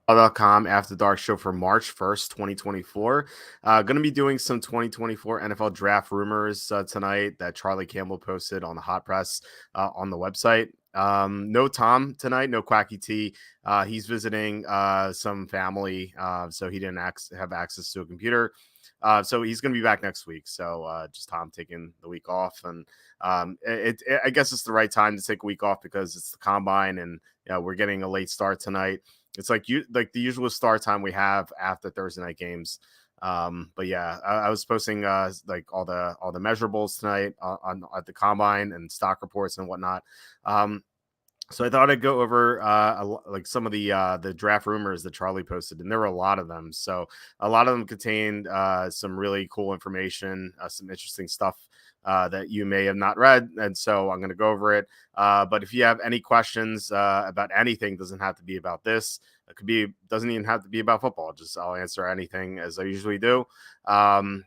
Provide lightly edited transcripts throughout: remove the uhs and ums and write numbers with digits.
NFL.com After Dark show for March 1st, 2024. Going to be doing some 2024 NFL draft rumors tonight that Charlie Campbell posted on the Hot Press on the website. No Tom tonight, no Quacky T. He's visiting some family, so he didn't have access to a computer. So he's going to be back next week. So just Tom taking the week off, and I guess it's the right time to take a week off because it's the combine, and we're getting a late start tonight. It's like the usual start time we have after Thursday night games. But yeah, I was posting like all the measurables tonight on at the combine and stock reports and whatnot. So I thought I'd go over like some of the draft rumors that Charlie posted, and there were a lot of them. So a lot of them contained some really cool information, some interesting stuff that you may have not read, and so I'm going to go over it. But if you have any questions about anything, doesn't have to be about this. It could be, doesn't even have to be about football. Just I'll answer anything as I usually do.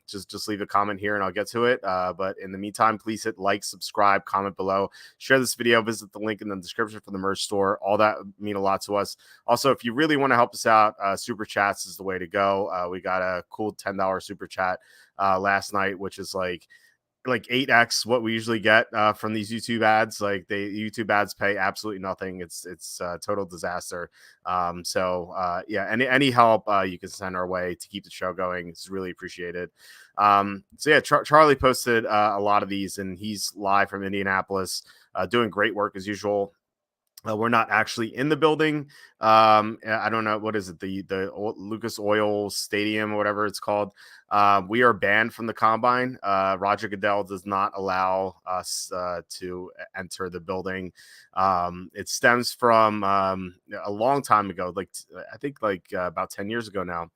Just leave a comment here and I'll get to it. But in the meantime, please hit like, subscribe, comment below, share this video, visit the link in the description for the merch store. All that would mean a lot to us. Also, if you really want to help us out, super chats is the way to go. We got a cool $10 super chat last night, which is like 8x what we usually get from these YouTube ads. Like YouTube ads pay absolutely nothing. It's a total disaster. Yeah, any help you can send our way to keep the show going, it's really appreciated. So yeah, Charlie posted a lot of these, and he's live from Indianapolis, doing great work as usual. We're not actually in the building. I don't know, what is it, the Lucas Oil Stadium or whatever it's called. We are banned from the combine. Roger Goodell does not allow us to enter the building. It stems from a long time ago, I think about 10 years ago now,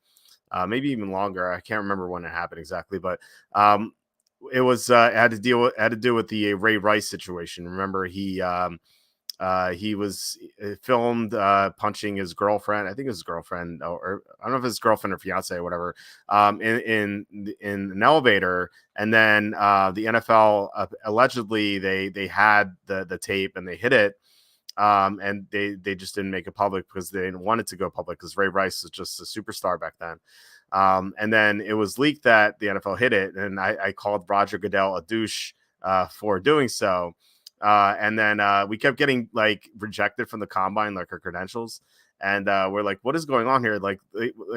maybe even longer. I can't remember when it happened exactly, but it was it had to do with the Ray Rice situation. Remember, he was filmed punching his girlfriend. I think it was his girlfriend, or I don't know if it's girlfriend or fiance or whatever, in an elevator. And then the NFL allegedly they had the tape and they hid it, and they just didn't make it public because they didn't want it to go public because Ray Rice was just a superstar back then. And then it was leaked that the NFL hid it, and I called Roger Goodell a douche for doing so. And then we kept getting rejected from the combine, like our credentials. And we're like, what is going on here? Like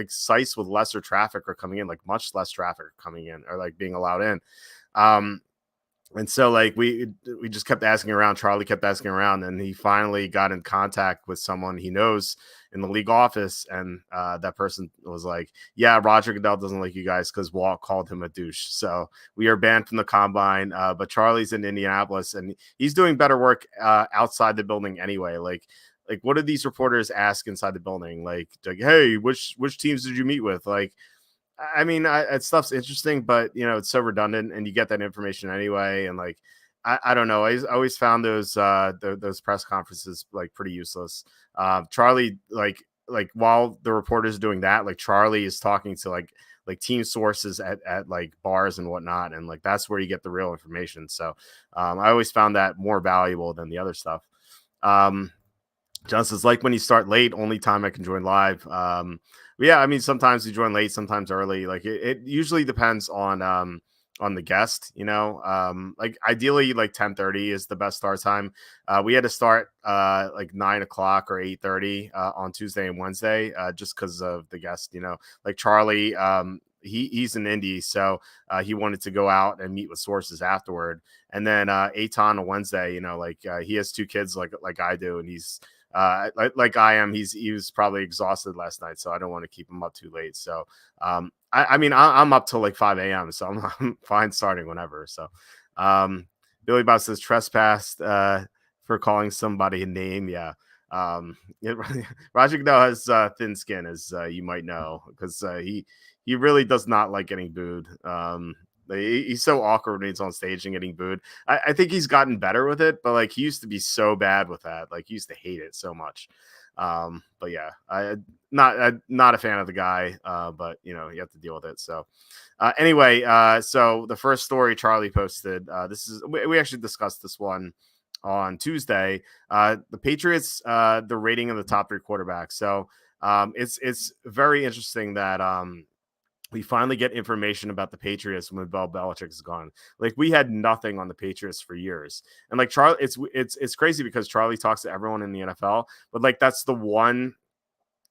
sites with lesser traffic are coming in, like much less traffic coming in, or like being allowed in. And so we just kept asking around. Charlie kept asking around, and he finally got in contact with someone he knows in the league office, and that person was like, "Yeah, Roger Goodell doesn't like you guys because Walt called him a douche." So we are banned from the combine. But Charlie's in Indianapolis, and he's doing better work outside the building anyway. Like what did these reporters ask inside the building? Like, hey, which teams did you meet with? Like, I mean, stuff's interesting, but it's so redundant, and you get that information anyway. And I don't know. I always found those press conferences pretty useless. Charlie, while the reporters are doing that, Charlie is talking to team sources at bars and whatnot, and that's where you get the real information. So I always found that more valuable than the other stuff. Just as when you start late, only time I can join live. Yeah, I mean, sometimes you join late, sometimes early. It usually depends on the guest, ideally 10:30 is the best start time. We had to start 9 o'clock or 8:30 on Tuesday and Wednesday, just because of the guest, Charlie, he's in Indy, so he wanted to go out and meet with sources afterward. And then Aton on Wednesday, he has two kids like I do, and he's like I am. He was probably exhausted last night, so I don't want to keep him up too late. So I mean, I'm up till 5 a.m., so I'm fine starting whenever. So Billy Bob says trespassed for calling somebody a name. Yeah. Roger Goodell has thin skin, as you might know, because he really does not like getting booed. He's so awkward when he's on stage and getting booed. I think he's gotten better with it, but he used to be so bad with that. He used to hate it so much. But yeah, I'm not a fan of the guy, but you have to deal with it. So anyway, so the first story Charlie posted, we actually discussed this one on Tuesday. The Patriots, the rating of the top three quarterbacks. So It's very interesting that we finally get information about the Patriots when Bill Belichick is gone. Like we had nothing on the Patriots for years, and like Charlie, it's crazy because Charlie talks to everyone in the NFL, but like that's the one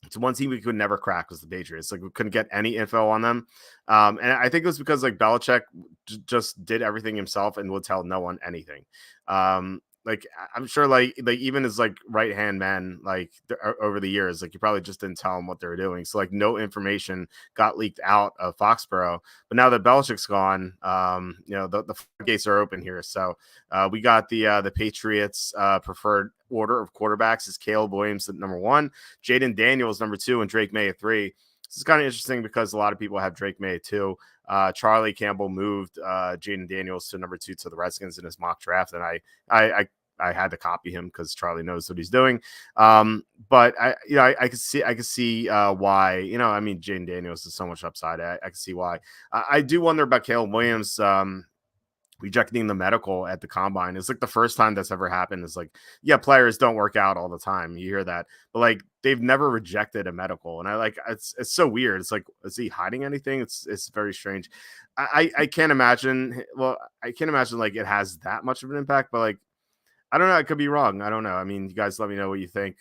it's one team we could never crack was the Patriots. Like we couldn't get any info on them, and I think it was because like Belichick just did everything himself and would tell no one anything. Like I'm sure, like even his like right hand man, like over the years, like you probably just didn't tell him what they were doing. So like no information got leaked out of Foxborough. But now that Belichick's gone, the gates are open here. So we got the Patriots preferred order of quarterbacks is Caleb Williams at number 1, Jaden Daniels number 2, and Drake May at 3. This is kind of interesting because a lot of people have Drake May at 2. Charlie Campbell moved Jaden Daniels to number 2 to the Redskins in his mock draft, and I had to copy him because Charlie knows what he's doing. But I could see why. I mean, Jaden Daniels is so much upside. I can see why. I do wonder about Caleb Williams. Rejecting the medical at the combine. It's like the first time that's ever happened. It's like, yeah, players don't work out all the time. You hear that, but like they've never rejected a medical. And it's so weird. It's like, is he hiding anything? It's very strange. I can't imagine. Well, I can't imagine like it has that much of an impact, but like, I don't know. I could be wrong. I don't know. I mean, you guys let me know what you think.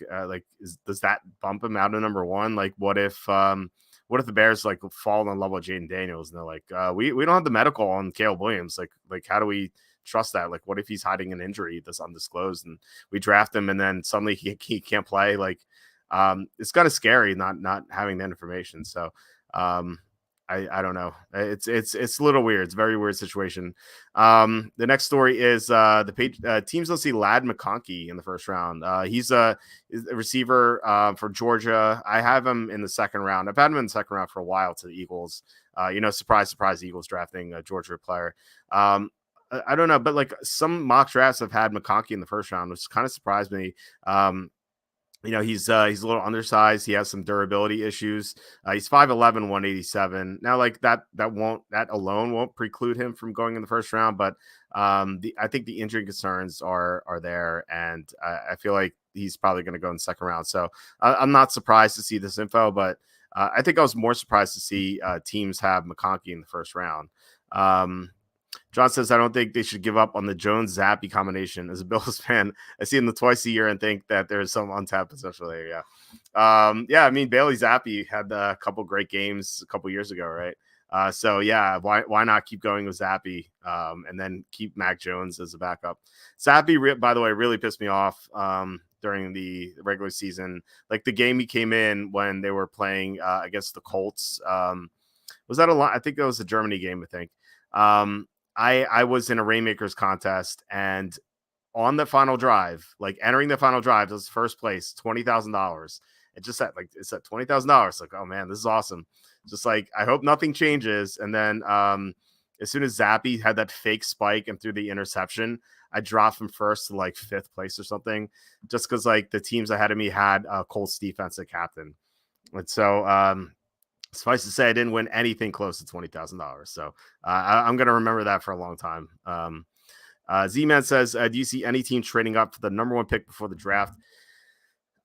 Does that bump him out of number 1? Like, what if the Bears like fall in love with Jaden Daniels and they're like, we don't have the medical on Caleb Williams. Like how do we trust that? Like, what if he's hiding an injury that's undisclosed and we draft him and then suddenly he can't play? Like, it's kind of scary not having that information. So, I don't know. It's a little weird. It's a very weird situation. The next story is the teams don't see Ladd McConkey in the first round. He's a receiver for Georgia. I have him in the second round. I've had him in the second round for a while to the Eagles. Surprise, surprise, Eagles drafting a Georgia player. I don't know, but like some mock drafts have had McConkey in the first round, which kind of surprised me. He's a little undersized. He has some durability issues. He's 5'11", 187. Now, like that alone won't preclude him from going in the first round, but I think the injury concerns are there, and I feel like he's probably going to go in the second round. So I'm not surprised to see this info, but I think I was more surprised to see teams have McConkey in the first round. John says, I don't think they should give up on the Jones-Zappy combination. As a Bills fan, I see them twice a year and think that there's some untapped potential there. Yeah. I mean, Bailey Zappi had a couple great games a couple years ago, right? So, yeah, why not keep going with Zappi and then keep Mac Jones as a backup? Zappi, by the way, really pissed me off during the regular season. Like the game he came in when they were playing against the Colts. Was that a lot? I think it was a Germany game, I think. I was in a Rainmakers contest, and on the final drive, like entering the final drive, it was first place, $20,000. It just said $20,000. Like, oh man, this is awesome. Just like, I hope nothing changes. And then as soon as Zappy had that fake spike and threw the interception, I dropped from first to like 5th place or something, just because like the teams ahead of me had Colts defensive captain. And so suffice to say, I didn't win anything close to $20,000. So I'm going to remember that for a long time. Z-Man says, do you see any team trading up for the number 1 pick before the draft?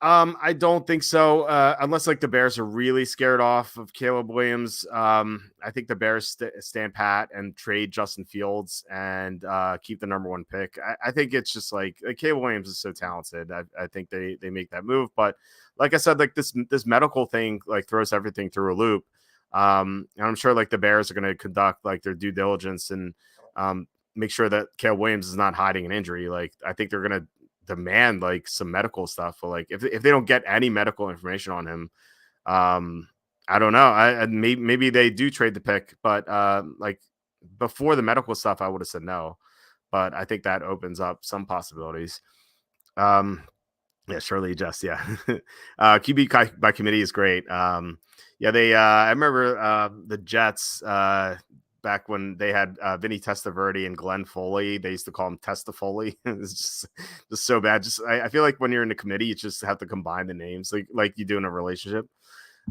I don't think so. Unless like the Bears are really scared off of Caleb Williams. I think the Bears stand pat and trade Justin Fields and keep the number 1 pick. I think it's just like Caleb Williams is so talented. I think they make that move. But like I said, like this medical thing like throws everything through a loop. And I'm sure like the Bears are going to conduct like their due diligence and make sure that Caleb Williams is not hiding an injury. Like I think they're going to demand like some medical stuff. But like if they don't get any medical information on him, I don't know. Maybe they do trade the pick, but like before the medical stuff, I would have said no. But I think that opens up some possibilities. Yeah, Shirley just QB by committee is great. They I remember the Jets back when they had Vinny Testaverde and Glenn Foley. They used to call him Testafoley. It's just so bad. I feel like when you're in the committee, you just have to combine the names like you do in a relationship.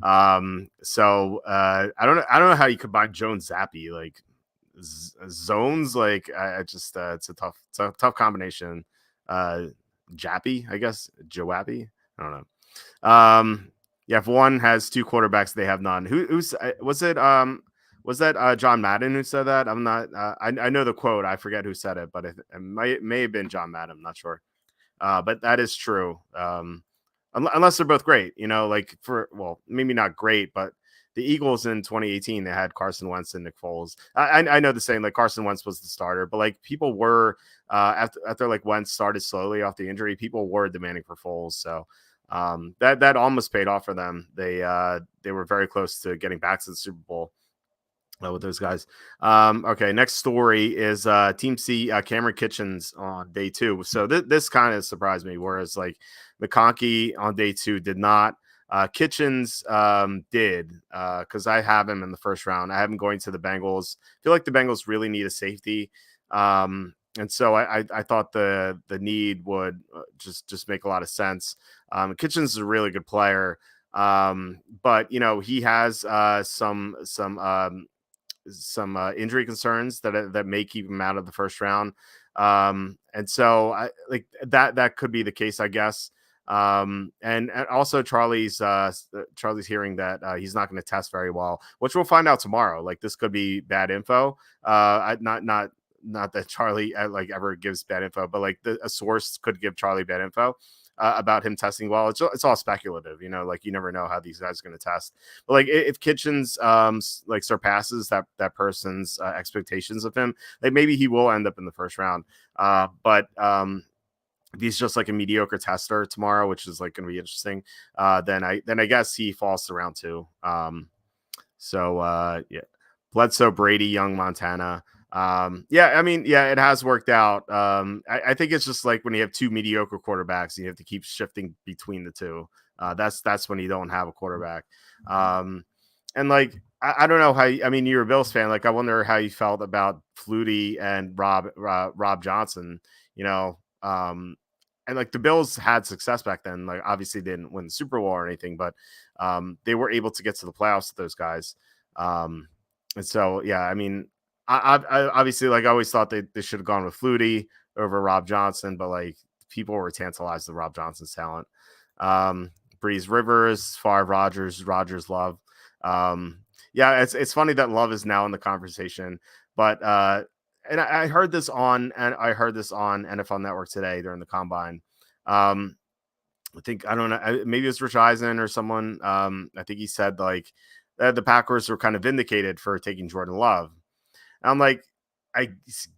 I don't know how you combine Jones Zappy like zones. Like I just it's a tough combination. Jappy, I guess. Joappy. I don't know. Yeah, if one has two quarterbacks, they have none. Who's was it? Was that John Madden who said that? I'm not. I know the quote. I forget who said it, but it may have been John Madden. I'm not sure. But that is true. Unless they're both great, like well, maybe not great, but the Eagles in 2018 they had Carson Wentz and Nick Foles. I know the saying like Carson Wentz was the starter, but like people were after like Wentz started slowly off the injury, people were demanding for Foles. So that almost paid off for them. They were very close to getting back to the Super Bowl with those guys. Okay, next story is Team C, Cameron Kitchens on day 2. So this kind of surprised me, whereas like McConkey on day 2 did not. Kitchens did because I have him in the first round. I have him going to the Bengals. I feel like the Bengals really need a safety. And so I thought the need would just make a lot of sense. Kitchens is a really good player. But he has some injury concerns that may keep him out of the first round. And so I like that could be the case, I guess. And also Charlie's hearing that he's not going to test very well, which we'll find out tomorrow. Like this could be bad info. Not that Charlie like ever gives bad info, but like a source could give Charlie bad info about him testing well. It's all speculative, like you never know how these guys are going to test. But like if Kitchens like surpasses that person's expectations of him, like maybe he will end up in the first round. But if he's just like a mediocre tester tomorrow, which is like going to be interesting, then I guess he falls to round 2. Yeah, Bledsoe, Brady, Young, Montana. It has worked out. I think it's just like when you have 2 mediocre quarterbacks and you have to keep shifting between the 2. That's when you don't have a quarterback. And like I don't know how you're a Bills fan. Like I wonder how you felt about Flutie and Rob Johnson. And like the Bills had success back then. Like obviously they didn't win the Super Bowl or anything, but they were able to get to the playoffs with those guys. And so yeah, I obviously like I always thought they should have gone with Flutie over Rob Johnson, but like people were tantalized with Rob Johnson's talent. Breeze, Rivers, Favre, Rodgers, Love. It's funny that Love is now in the conversation, but and I heard this on NFL Network today during the combine. I think I don't know, maybe it's Rich Eisen or someone. I think he said like the Packers were kind of vindicated for taking Jordan Love. I'm like, I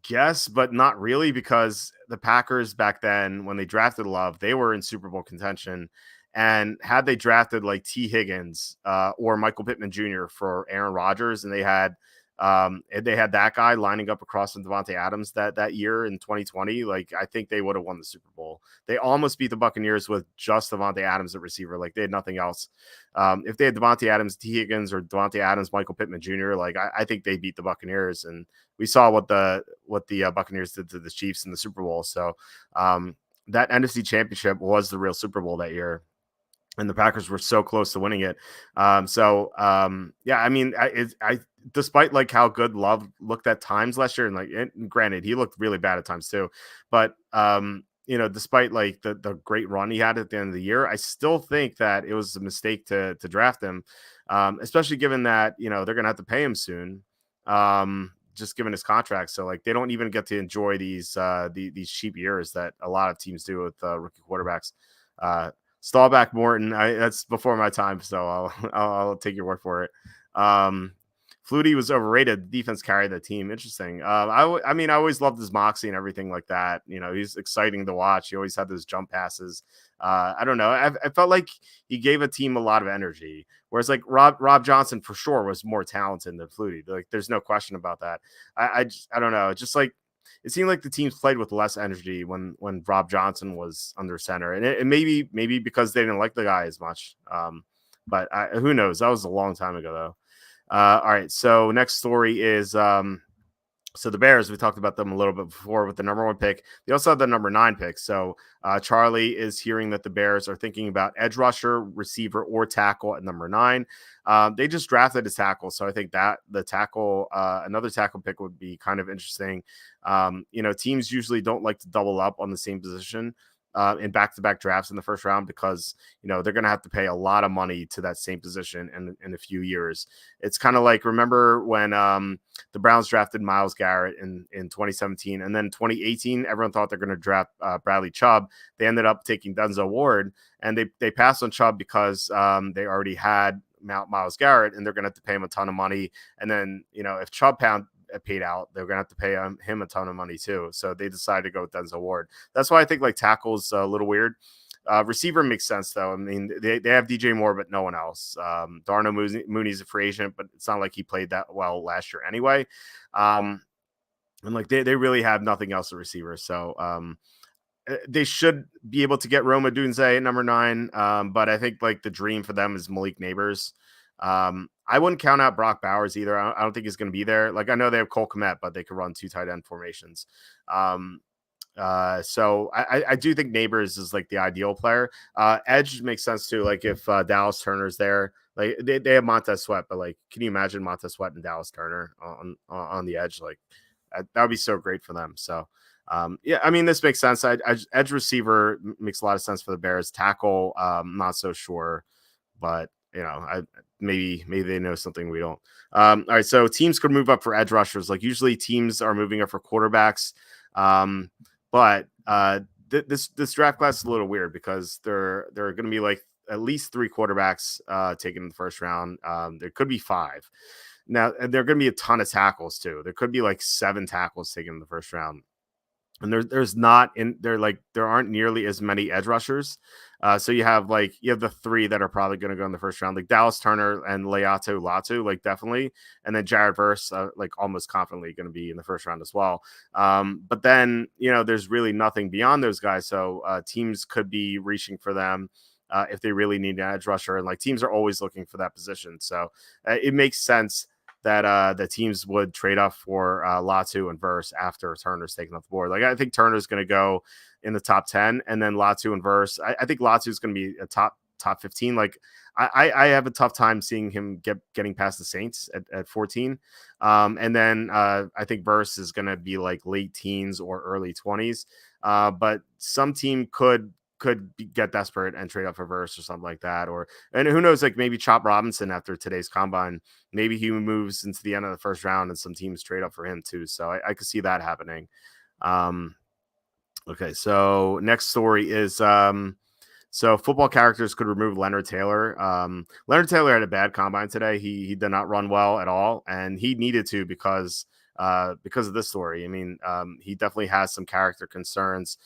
guess, but not really, because the Packers back then, when they drafted Love, they were in Super Bowl contention. And had they drafted like T. Higgins or Michael Pittman Jr. for Aaron Rodgers, and they had that guy lining up across from Devontae Adams that year in 2020, like I think they would have won the Super Bowl. They almost beat the Buccaneers with just Devontae Adams at receiver. Like they had nothing else. If they had Devontae Adams, T. Higgins, or Devontae Adams, Michael Pittman Jr., like I think they beat the Buccaneers. And we saw what the Buccaneers did to the Chiefs in the Super Bowl. So that NFC Championship was the real Super Bowl that year. And the Packers were so close to winning it. Despite like how good Love looked at times last year, and granted, he looked really bad at times too, but despite like the great run he had at the end of the year, I still think that it was a mistake to draft him, especially given that they're gonna have to pay him soon, just given his contract. So like they don't even get to enjoy these cheap years that a lot of teams do with rookie quarterbacks. Staubach Morton, that's before my time, so I'll take your word for it. Flutie was overrated. The defense carried the team. Interesting. I always loved his moxie and everything like that. He's exciting to watch. He always had those jump passes. I don't know. I felt like he gave a team a lot of energy, whereas like Rob Johnson for sure was more talented than Flutie. Like there's no question about that. I don't know. Just like it seemed like the teams played with less energy when Rob Johnson was under center, and maybe because they didn't like the guy as much. But who knows? That was a long time ago, though. All right. So next story is so the Bears. We talked about them a little bit before with the number 1 pick. They also have the number 9 pick. So Charlie is hearing that the Bears are thinking about edge rusher, receiver, or tackle at number 9. They just drafted a tackle, so I think that the tackle, another tackle pick would be kind of interesting. Teams usually don't like to double up on the same position. in back-to-back drafts in the first round because they're going to have to pay a lot of money to that same position in a few years. It's kind of like, remember when the Browns drafted Myles Garrett in 2017, and then 2018 everyone thought they're going to draft Bradley Chubb. They ended up taking Denzel Ward, and they passed on Chubb because they already had Myles Garrett, and they're going to have to pay him a ton of money. And then if Chubb paid out, they're gonna have to pay him a ton of money too. So they decided to go with Denzel Ward. That's why I think like tackle's a little weird. Receiver makes sense though. I mean, they have DJ Moore, but no one else. Darnell Mooney's a free agent, but it's not like he played that well last year anyway. And like they really have nothing else at receiver. So they should be able to get Rome Odunze at number 9. But I think like the dream for them is Malik Neighbors. I wouldn't count out Brock Bowers either. I don't think he's going to be there. Like I know they have Cole Kmet, but they could run 2 tight end formations. So I do think Neighbors is like the ideal player. Edge makes sense too. Like if Dallas Turner's there, like they have Montez Sweat, but like, can you imagine Montez Sweat and Dallas Turner on the edge? Like that would be so great for them. So yeah, I mean, this makes sense. Edge receiver makes a lot of sense for the Bears. Tackle, not so sure, but maybe they know something we don't. All right, so teams could move up for edge rushers. Like usually teams are moving up for quarterbacks, but this draft class is a little weird because there are going to be like at least 3 quarterbacks taken in the first round. There could be 5. Now there are going to be a ton of tackles too. There could be like 7 tackles taken in the first round. And there aren't nearly as many edge rushers. So you have the 3 that are probably going to go in the first round, like Dallas Turner and Leatu Latu, like definitely. And then Jared Verse, like almost confidently going to be in the first round as well. But then, there's really nothing beyond those guys. So teams could be reaching for them if they really need an edge rusher. And like teams are always looking for that position. So it makes sense that the teams would trade up for Latu and Verse after Turner's taken off the board. Like I think Turner's going to go in the top 10, and then Latu and Verse. I think Latu is going to be a top 15. Like I have a tough time seeing him getting past the Saints at 14. And then I think Verse is going to be like late teens or early 20s. But some team could get desperate and trade up for Verse or something like that. And who knows, like maybe Chop Robinson after today's combine, maybe he moves into the end of the first round and some teams trade up for him too. So I could see that happening. Okay. So next story is, so football characters could remove Leonard Taylor. Leonard Taylor had a bad combine today. He did not run well at all. And he needed to because of this story. I mean, he definitely has some character concerns.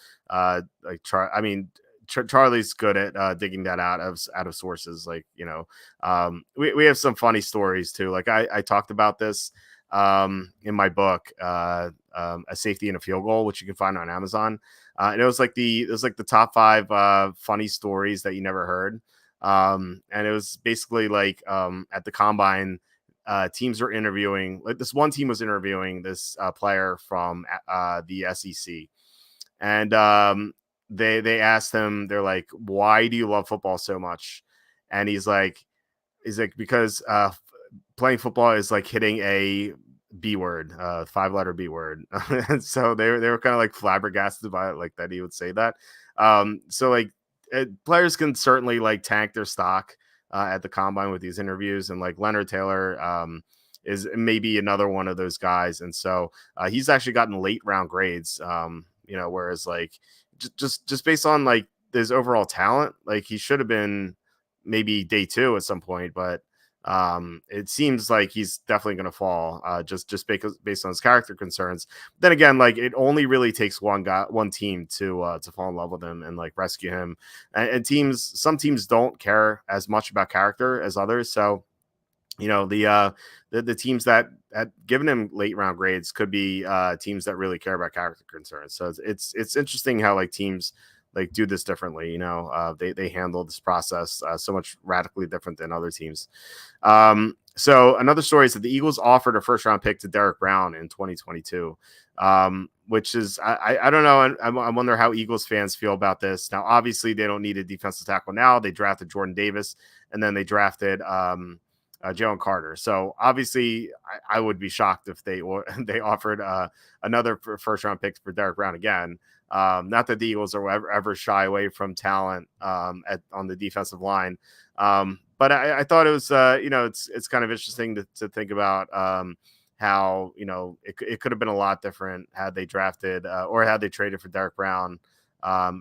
Charlie's good at digging that out of sources. Like, we have some funny stories too. Like I talked about this in my book, A Safety and a Field Goal, which you can find on Amazon. And it was like the top 5 funny stories that you never heard. And it was basically like at the combine, teams were interviewing, like this one team was interviewing this player from the SEC. And they asked him, they're like, why do you love football so much? And he's like, because playing football is like hitting a B word, 5-letter B word. And so they were kind of like flabbergasted by it, like that he would say that. So like players can certainly like tank their stock at the combine with these interviews. And like Leonard Taylor is maybe another one of those guys. And so he's actually gotten late round grades, whereas like just based on like his overall talent, like he should have been maybe day 2 at some point, but it seems like he's definitely going to fall just based on his character concerns. Then again, like it only really takes one team to fall in love with him and like rescue him. And some teams don't care as much about character as others. So, the teams that had given him late round grades could be teams that really care about character concerns. So it's interesting how like teams like do this differently. They handle this process so much radically different than other teams. So another story is that the Eagles offered a 1st-round pick to Derek Brown in 2022, which is I don't know. I wonder how Eagles fans feel about this. Now, obviously, they don't need a defensive tackle now. They drafted Jordan Davis, and then they drafted Jalen Carter. So obviously, I would be shocked if they they offered another first round pick for Derek Brown again. Not that the Eagles are ever shy away from talent on the defensive line. But I thought it was, it's kind of interesting to think about how, it could have been a lot different had they drafted or had they traded for Derek Brown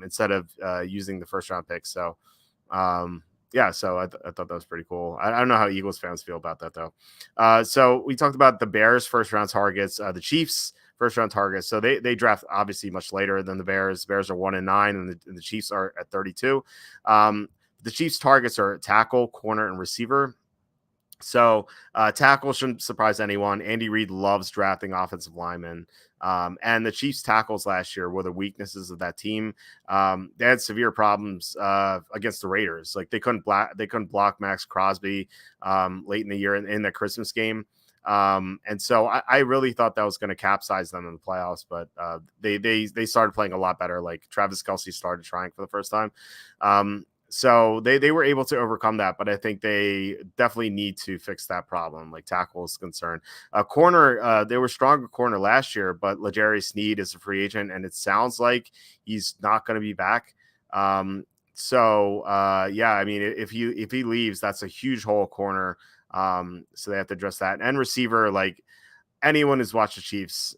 instead of using the first round pick. So, yeah, so I thought that was pretty cool. I don't know how Eagles fans feel about that, though. So we talked about the Bears' first round targets, the Chiefs' first round targets. So they draft obviously much later than the Bears. Bears are 1-9, and the Chiefs are at 32. The Chiefs' targets are tackle, corner, and receiver. So tackle shouldn't surprise anyone. Andy Reid loves drafting offensive linemen. And the Chiefs' tackles last year were the weaknesses of that team. They had severe problems against the Raiders. Like they couldn't block Max Crosby late in the year in the Christmas game. And so I really thought that was going to capsize them in the playoffs, but they started playing a lot better. Like Travis Kelce started trying for the first time. So they were able to overcome that, but I think they definitely need to fix that problem, like tackle is concerned. Corner, they were stronger corner last year, but L'Jarius Sneed is a free agent, and it sounds like he's not going to be back. So I mean, if he leaves, that's a huge hole corner. So they have to address that. And receiver, like anyone who's watched the Chiefs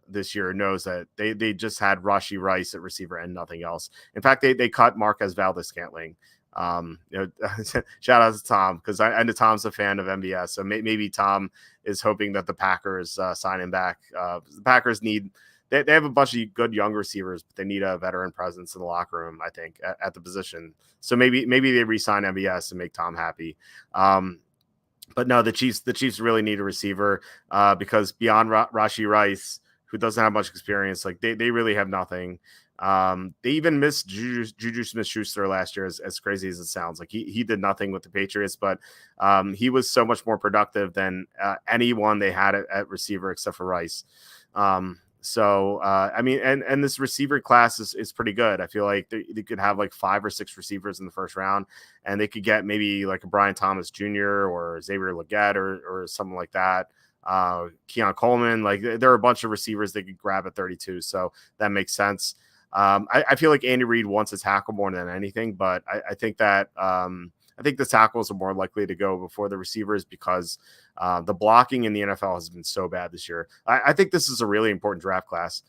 this year knows that they just had Rashee Rice at receiver and nothing else. In fact, they cut Marquez Valdes-Scantling. Shout out to Tom, because I know Tom's a fan of MVS, so maybe Tom is hoping that the Packers sign him back. The Packers need they have a bunch of good young receivers, but they need a veteran presence in the locker room, I think, at the position. So maybe they re-sign MVS and make Tom happy. But no, the Chiefs really need a receiver because beyond Rashee Rice, who doesn't have much experience, like they really have nothing. They even missed Juju Smith-Schuster last year, as crazy as it sounds. Like he did nothing with the Patriots, but he was so much more productive than anyone they had at receiver except for Rice. I mean, and this receiver class is pretty good. I feel like they could have like 5 or 6 receivers in the first round, and they could get maybe like a Brian Thomas Jr. or Xavier Legette or something like that. Keon Coleman, like there are a bunch of receivers they could grab at 32, so that makes sense. I feel like Andy Reid wants a tackle more than anything, but I think that I think the tackles are more likely to go before the receivers because the blocking in the NFL has been so bad this year. I think this is a really important draft class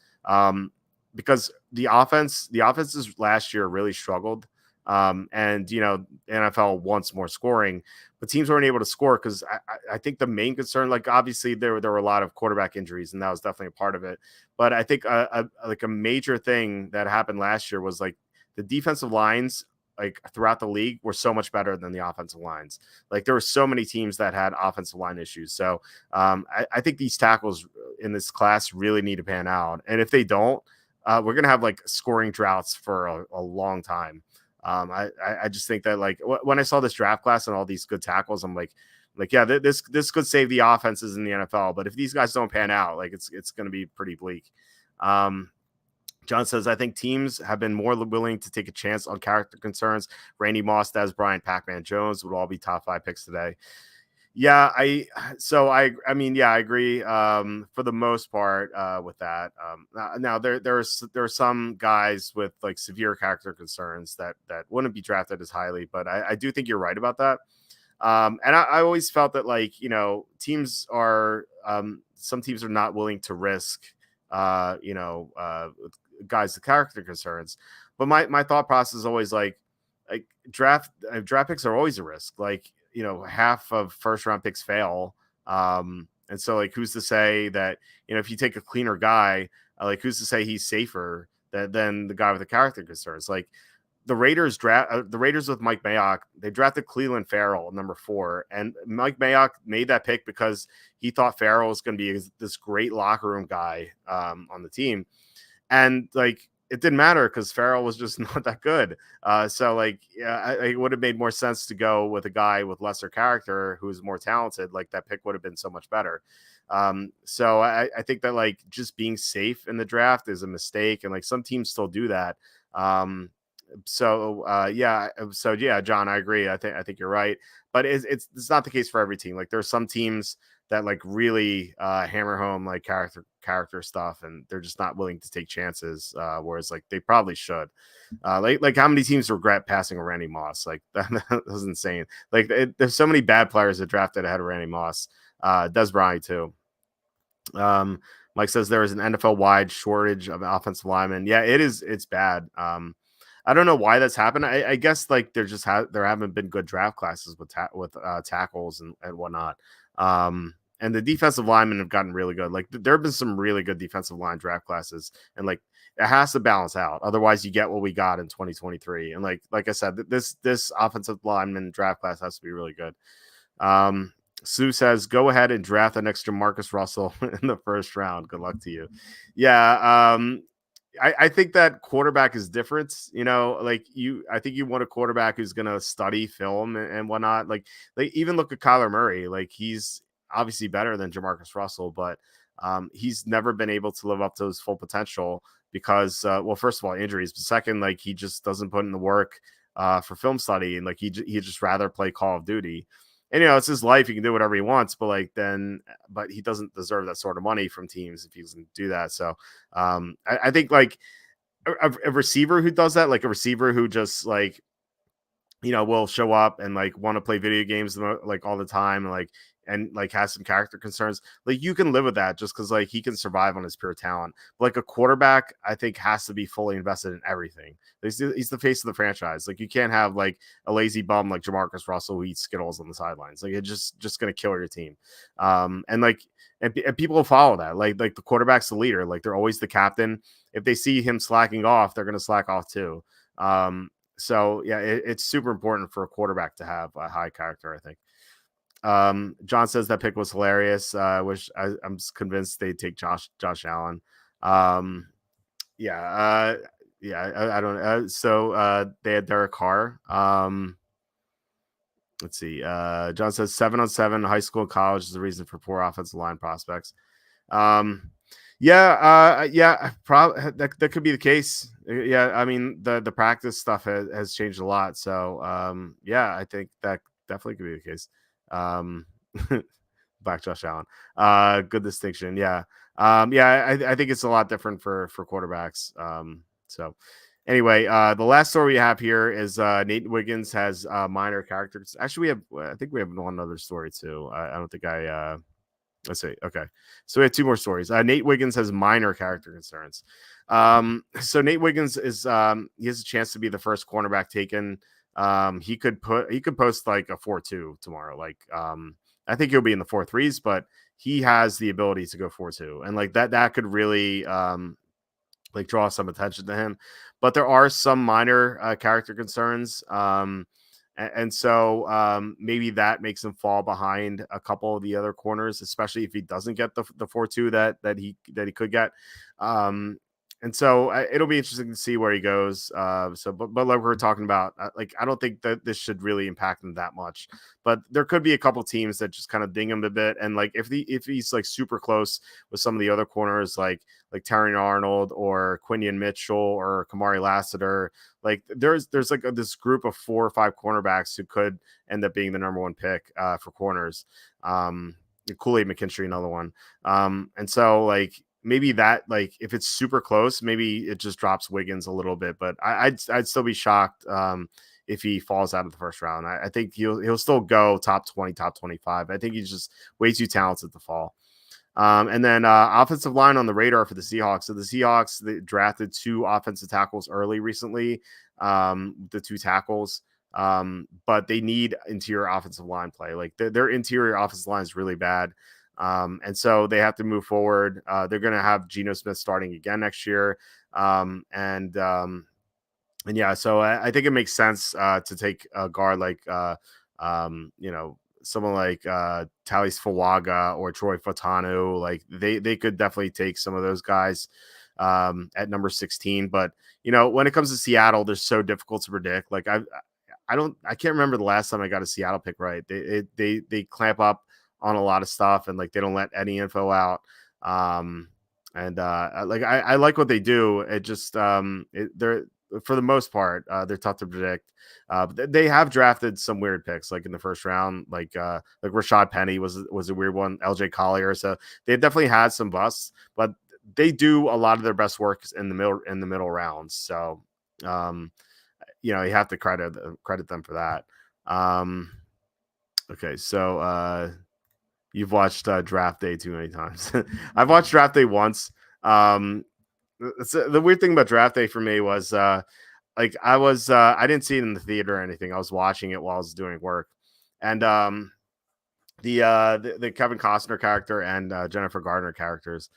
because the offenses last year really struggled. And the NFL wants more scoring, but teams weren't able to score because I think the main concern, like obviously there were a lot of quarterback injuries, and that was definitely a part of it. But I think like a major thing that happened last year was like the defensive lines, like throughout the league, were so much better than the offensive lines. Like there were so many teams that had offensive line issues. So I think these tackles in this class really need to pan out. And if they don't, we're going to have like scoring droughts for a long time. I just think that like when I saw this draft class and all these good tackles, I'm like, yeah, this could save the offenses in the NFL. But if these guys don't pan out, like it's going to be pretty bleak. John says, I think teams have been more willing to take a chance on character concerns. Randy Moss, Dez Bryant, Pac-Man Jones would all be top 5 picks today. Yeah, I mean, yeah, I agree for the most part with that. Now there are some guys with like severe character concerns that wouldn't be drafted as highly, but I do think you're right about that. And I always felt that like, teams are some teams are not willing to risk guys with character concerns. But my thought process is always like draft picks are always a risk. Like, half of first round picks fail. And so like, who's to say that, if you take a cleaner guy, like who's to say he's safer than the guy with the character concerns? Like the Raiders with Mike Mayock, they drafted Cleveland Farrell number 4. And Mike Mayock made that pick because he thought Farrell was going to be this great locker room guy on the team. And like, it didn't matter because Farrell was just not that good. So like, yeah, it would have made more sense to go with a guy with lesser character who's more talented. Like that pick would have been so much better. So I think that like just being safe in the draft is a mistake. And like some teams still do that. So John, I agree. I think you're right, but it's not the case for every team. Like there's some teams that like really hammer home like character stuff, and they're just not willing to take chances. Whereas like they probably should. Like how many teams regret passing a Randy Moss? Like that was insane. Like there's so many bad players that drafted ahead of Randy Moss. Des Bryant too. Um, Mike says there is an NFL wide shortage of offensive linemen. Yeah, it is. It's bad. I don't know why that's happened. I guess like there haven't been good draft classes with tackles and whatnot. And the defensive linemen have gotten really good. Like there have been some really good defensive line draft classes, and like it has to balance out. Otherwise, you get what we got in 2023. And like I said, this offensive lineman draft class has to be really good. Sue says, go ahead and draft an extra Marcus Russell in the first round. Good luck to you. Yeah. I think that quarterback is different. You know, I think you want a quarterback who's going to study film and whatnot. Like even look at Kyler Murray. Like he's obviously better than Jamarcus Russell, but he's never been able to live up to his full potential because, well, first of all, injuries, but second, like he just doesn't put in the work for film study, and like he'd just rather play Call of Duty. And it's his life; he can do whatever he wants. But he doesn't deserve that sort of money from teams if he doesn't do that. So, I think like a receiver who does that, like a receiver who just like will show up and like want to play video games like all the time, and has some character concerns. Like you can live with that just because like he can survive on his pure talent. But like a quarterback, I think has to be fully invested in everything. He's the face of the franchise. Like you can't have like a lazy bum like Jamarcus Russell who eats Skittles on the sidelines. Like it's just gonna kill your team. And people will follow that. Like the quarterback's the leader. Like they're always the captain. If they see him slacking off, they're gonna slack off too. So yeah, it's super important for a quarterback to have a high character, I think. John says that pick was hilarious. I'm convinced they'd take Josh Allen. Yeah, I don't. They had Derek Carr. Let's see. John says 7-on-7 high school and college is the reason for poor offensive line prospects. Probably that could be the case. Yeah, I mean the practice stuff has changed a lot. So I think that definitely could be the case. Black Josh Allen. Good distinction. Yeah. I think it's a lot different for quarterbacks. So anyway, the last story we have here is Nate Wiggins has minor characters. Actually, I think we have one other story too. I don't think let's see. Okay. So we have two more stories. Nate Wiggins has minor character concerns. So Nate Wiggins is he has a chance to be the first cornerback taken. He could post like a 4.2 tomorrow. Like I think he'll be in the 4.3s, but he has the ability to go 4.2, and like that could really like draw some attention to him. But there are some minor character concerns. So maybe that makes him fall behind a couple of the other corners, especially if he doesn't get the 4.2 that he could get. And so it'll be interesting to see where he goes. But like we were talking about, like I don't think that this should really impact him that much. But there could be a couple teams that just kind of ding him a bit. And like if he's like super close with some of the other corners, like Terry Arnold or Quinion Mitchell or Kamari Lassiter, like there's like this group of 4 or 5 cornerbacks who could end up being the number 1 pick for corners. Kool-Aid McKinstry, another one. And so like maybe that, like if it's super close, maybe it just drops Wiggins a little bit, but I'd still be shocked if he falls out of the first round. I think he'll still go top 20, top 25. I think he's just way too talented to fall. And then offensive line on the radar for the Seahawks. So the Seahawks, they drafted 2 offensive tackles early recently, the 2 tackles. But they need interior offensive line play. Like their interior offensive line is really bad. And so they have to move forward. They're going to have Geno Smith starting again next year. So I think it makes sense to take a guard like, someone like Talis Fawaga or Troy Fatanu. Like they could definitely take some of those guys at number 16. But, when it comes to Seattle, they're so difficult to predict. Like I can't remember the last time I got a Seattle pick right. They clamp up on a lot of stuff, and like they don't let any info out. I like what they do. It just for the most part, they're tough to predict. They have drafted some weird picks, like in the first round, like Rashad Penny was a weird one, LJ Collier. So they definitely had some busts, but they do a lot of their best work in the middle rounds. So um, you have to credit them for that. Um, okay, so you've watched Draft Day too many times. I've watched Draft Day once. Um, the weird thing about Draft Day for me was like I didn't see it in the theater or anything. I was watching it while I was doing work, and the Kevin Costner character and Jennifer Gardner characters.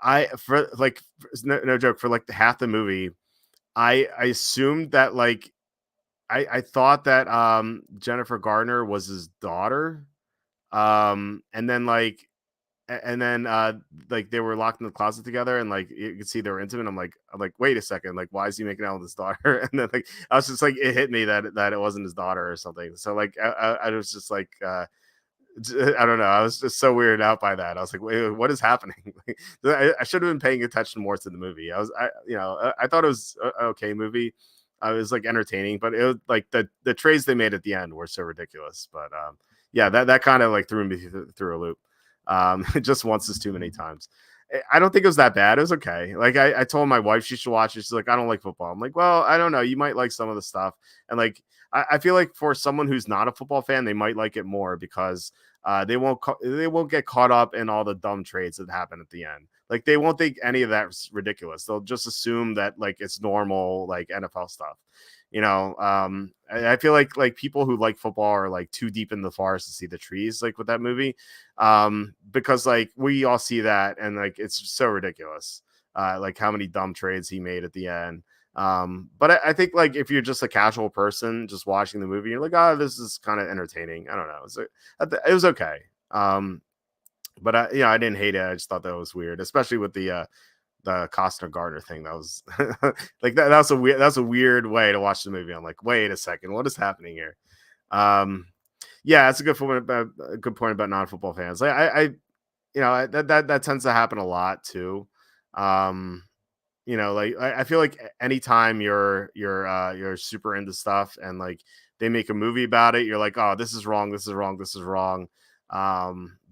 No joke, for like the half the movie, I assumed that like I thought that Jennifer Gardner was his daughter, and then like they were locked in the closet together, and like you could see they were intimate. I'm like, wait a second, like why is he making out with his daughter? And then like I was just like, it hit me that it wasn't his daughter or something. So like I was just like I don't know. I was just so weirded out by that. I was like, wait, what is happening? I should have been paying attention more to the movie. I thought it was an okay movie. I was like entertaining, but it was like the trades they made at the end were so ridiculous. But yeah, that kind of like threw me through a loop. Just once is too many times. I don't think it was that bad. It was okay. Like I told my wife she should watch it. She's like, I don't like football. I'm like, well, I don't know. You might like some of the stuff. And like, I feel like for someone who's not a football fan, they might like it more because they won't get caught up in all the dumb trades that happen at the end. Like they won't think any of that's ridiculous. They'll just assume that like it's normal like NFL stuff. I feel like people who like football are like too deep in the forest to see the trees, like with that movie, because like we all see that and like it's so ridiculous, like how many dumb trades he made at the end. But I think like if you're just a casual person just watching the movie, you're like, oh, this is kind of entertaining. I don't know, it was okay. But I didn't hate it. I just thought that was weird, especially with the Costner Gardner thing. That was like that's a weird way to watch the movie. I'm like, wait a second, what is happening here? Yeah, that's a good point about non-football fans. Like that tends to happen a lot too. Um, like I feel like anytime you're super into stuff and like they make a movie about it, you're like, oh, this is wrong, this is wrong, this is wrong.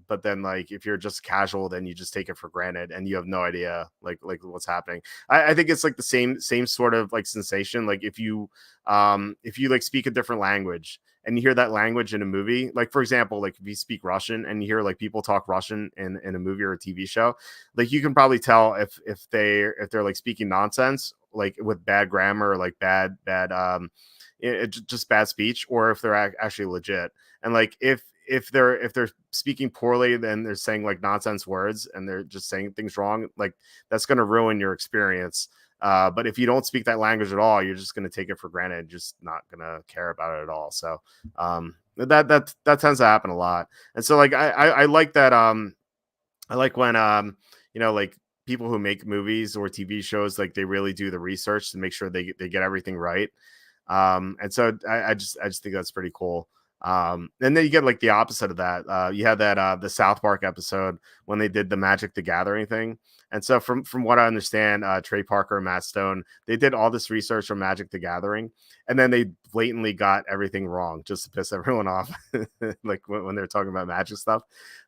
But then like if you're just casual, then you just take it for granted and you have no idea like what's happening. I think it's like the same sort of like sensation. Like if you like speak a different language and you hear that language in a movie, like for example, like if you speak Russian and you hear like people talk Russian in a movie or a TV show, like you can probably tell if they're like speaking nonsense, like with bad grammar or like bad just bad speech, or if they're actually legit. And like if they're speaking poorly, then they're saying like nonsense words and they're just saying things wrong, like that's going to ruin your experience. But if you don't speak that language at all, you're just going to take it for granted, just not going to care about it at all. So that tends to happen a lot. And so like I like that. I like when like people who make movies or TV shows, like they really do the research to make sure they get everything right. And so I just think that's pretty cool. And then you get like the opposite of that. You had that the South Park episode when they did the Magic the Gathering thing. And so from what I understand, Trey Parker and Matt Stone, they did all this research on Magic the Gathering, and then they blatantly got everything wrong just to piss everyone off, like when they're talking about Magic stuff.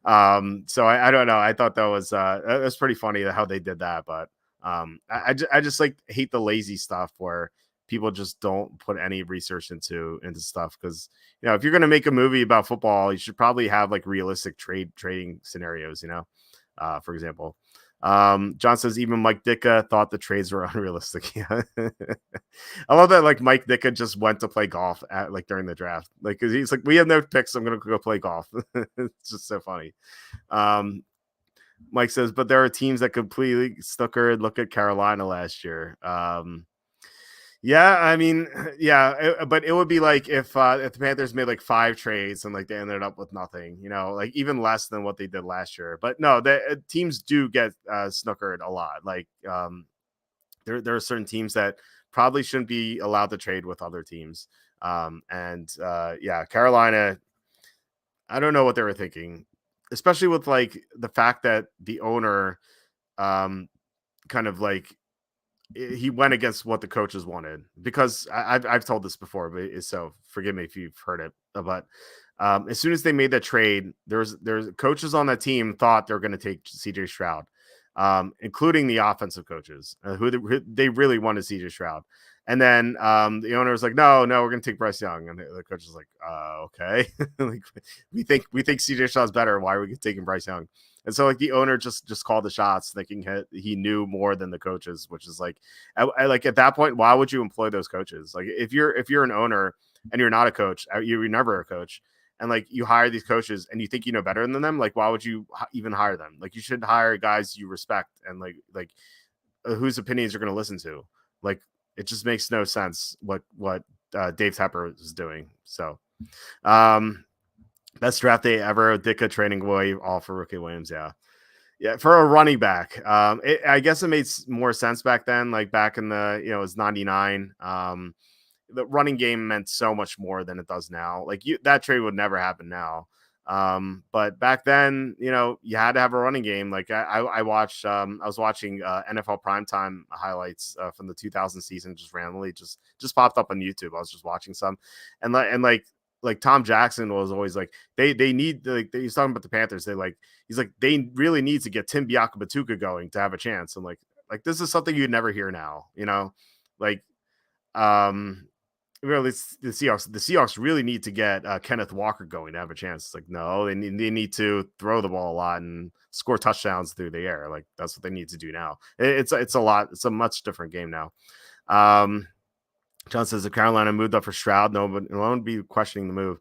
So I don't know. I thought that was pretty funny how they did that, but I just like hate the lazy stuff where people just don't put any research into stuff, because if you're going to make a movie about football, you should probably have like realistic trading scenarios, for example. John says even Mike Ditka thought the trades were unrealistic. Yeah. I love that like Mike Ditka just went to play golf during the draft, like cause he's like, we have no picks, I'm gonna go play golf. It's just so funny. Mike says, but there are teams that completely snookered. Look at Carolina last year. Yeah, I mean, yeah, but it would be like if the Panthers made like 5 trades and like they ended up with nothing, like even less than what they did last year. But no, the teams do get snookered a lot. Like there are certain teams that probably shouldn't be allowed to trade with other teams. Yeah, Carolina, I don't know what they were thinking, especially with like the fact that the owner kind of like he went against what the coaches wanted, because I've told this before, but so forgive me if you've heard it. But as soon as they made that trade, there's coaches on that team thought they were going to take CJ Stroud, including the offensive coaches who they really wanted CJ Stroud. And then the owner was like, no, we're going to take Bryce Young. And the coach was like, okay, like, we think CJ Stroud's better. Why are we taking Bryce Young? And so like the owner just called the shots, thinking he knew more than the coaches, which is like, like at that point, why would you employ those coaches? Like if you're an owner and you're not a coach, you're never a coach, and like you hire these coaches and you think you know better than them, like why would you even hire them? Like you should hire guys you respect and like whose opinions you're going to listen to. Like it just makes no sense what Dave Tepper is doing. So. Best draft day ever. Ditka trading away all for Ricky Williams. Yeah. For a running back, I guess it made more sense back then. Like back in the it was 99. The running game meant so much more than it does now. Like that trade would never happen now. But back then, you had to have a running game. Like I watched. I was watching NFL primetime highlights from the 2000 season, just randomly, just popped up on YouTube. I was just watching some, and like Tom Jackson was always like they need, like he's talking about the Panthers. He's like they really need to get Tim Biakabatuka going to have a chance. And like this is something you'd never hear now. Like really the Seahawks really need to get Kenneth Walker going to have a chance. It's like no, they need to throw the ball a lot and score touchdowns through the air. Like that's what they need to do now. It's a lot. It's a much different game now. John says if Carolina moved up for Stroud, no one would be questioning the move.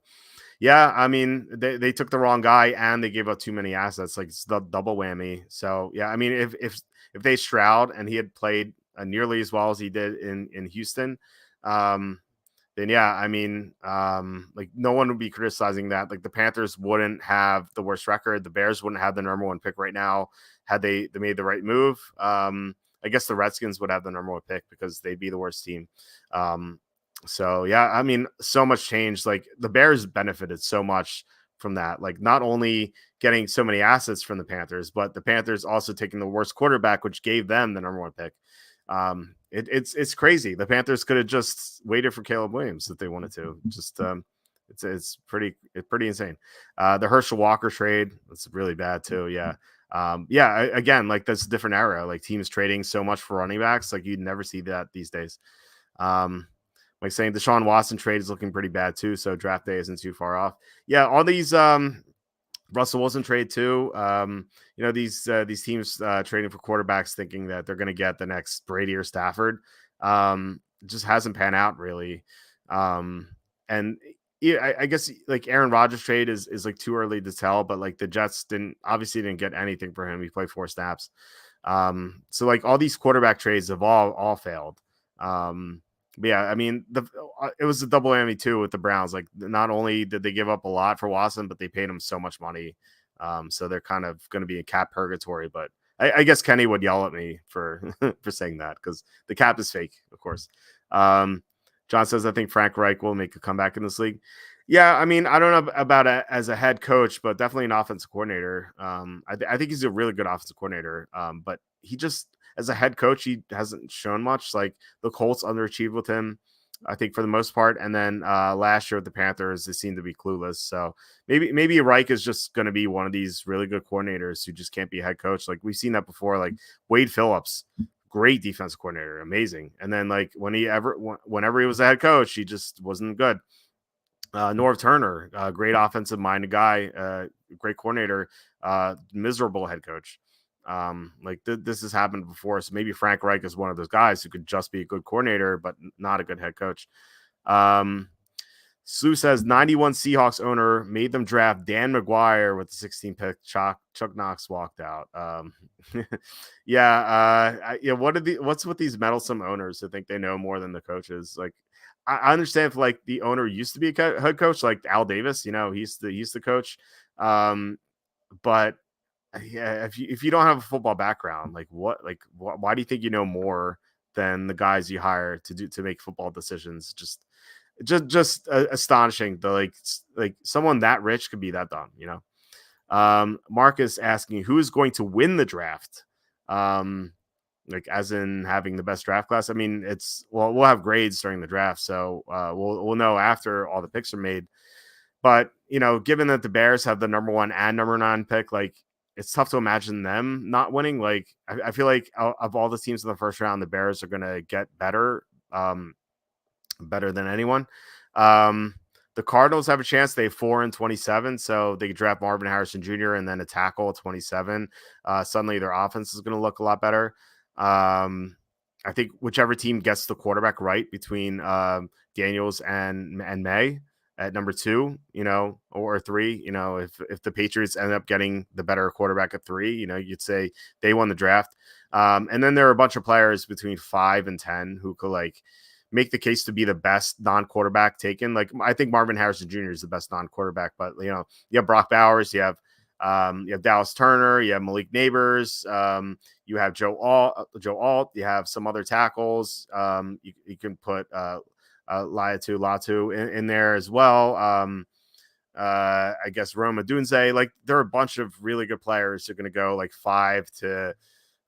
Yeah, I mean, they took the wrong guy and they gave up too many assets. Like it's the double whammy. So yeah, I mean, if they Stroud and he had played nearly as well as he did in Houston, then yeah, I mean, like no one would be criticizing that. Like the Panthers wouldn't have the worst record. The Bears wouldn't have the number one pick right now had they made the right move. I guess the Redskins would have the number one pick because they'd be the worst team. So yeah, I mean, so much change. Like the Bears benefited so much from that. Like not only getting so many assets from the Panthers, but the Panthers also taking the worst quarterback, which gave them the number one pick. It's crazy. The Panthers could have just waited for Caleb Williams if they wanted to. Just it's pretty insane. The Herschel Walker trade, that's really bad too. Yeah. Again, like that's a different era. Like teams trading so much for running backs, like you'd never see that these days. Like saying Deshaun Watson trade is looking pretty bad too, so draft day isn't too far off. Yeah, all these Russell Wilson trade too. These teams trading for quarterbacks thinking that they're going to get the next Brady or Stafford. It just hasn't panned out really. And yeah, I guess like Aaron Rodgers trade is like too early to tell, but like the Jets obviously didn't get anything for him. He played 4 snaps. So like all these quarterback trades have all failed. But yeah, I mean it was a double whammy too with the Browns. Like not only did they give up a lot for Watson, but they paid him so much money. So they're kind of going to be in cap purgatory. But I guess Kenny would yell at me for for saying that because the cap is fake, of course. John says, I think Frank Reich will make a comeback in this league. Yeah, I mean, I don't know about it as a head coach, but definitely an offensive coordinator. I think he's a really good offensive coordinator. But he just, as a head coach, he hasn't shown much. Like the Colts underachieved with him, I think, for the most part. And then last year with the Panthers, they seem to be clueless. So maybe Reich is just going to be one of these really good coordinators who just can't be a head coach. Like we've seen that before. Like Wade Phillips, great defensive coordinator, amazing. And then like whenever he was a head coach, he just wasn't good. Norv Turner, great offensive minded guy, great coordinator, miserable head coach. This has happened before. So maybe Frank Reich is one of those guys who could just be a good coordinator, but not a good head coach. Sue says 91 Seahawks owner made them draft Dan McGuire with the 16th pick. Chuck Knox walked out. What's with these meddlesome owners who think they know more than the coaches? Like, I understand if like the owner used to be a head coach, like Al Davis, he's the coach. But yeah, if you don't have a football background, like why do you think you know more than the guys you hire to make football decisions? Just astonishing. Like someone that rich could be that dumb, Marcus asking who is going to win the draft. like as in having the best draft class. I mean, we'll have grades during the draft, so we'll know after all the picks are made. But given that the Bears have the number 1 and number 9 pick, like it's tough to imagine them not winning. Like I feel like of all the teams in the first round, the Bears are going to get better, better than anyone. Um, the Cardinals have a chance. They have 4 and 27, so they could draft Marvin Harrison Jr. and then a tackle at 27. Suddenly, their offense is going to look a lot better. Um, I think whichever team gets the quarterback right between Daniels and May at number 2, or 3, if the Patriots end up getting the better quarterback at 3, you'd say they won the draft. And then there are a bunch of players between 5 and 10 who could make the case to be the best non-quarterback taken. Like I think Marvin Harrison Jr. is the best non-quarterback, but you have Brock Bowers, you have Dallas Turner, you have Malik Neighbors, you have Joe Alt, you have some other tackles. You can put Latu in there as well. I guess Roma Dunze. Like there are a bunch of really good players who are going to go like 5 to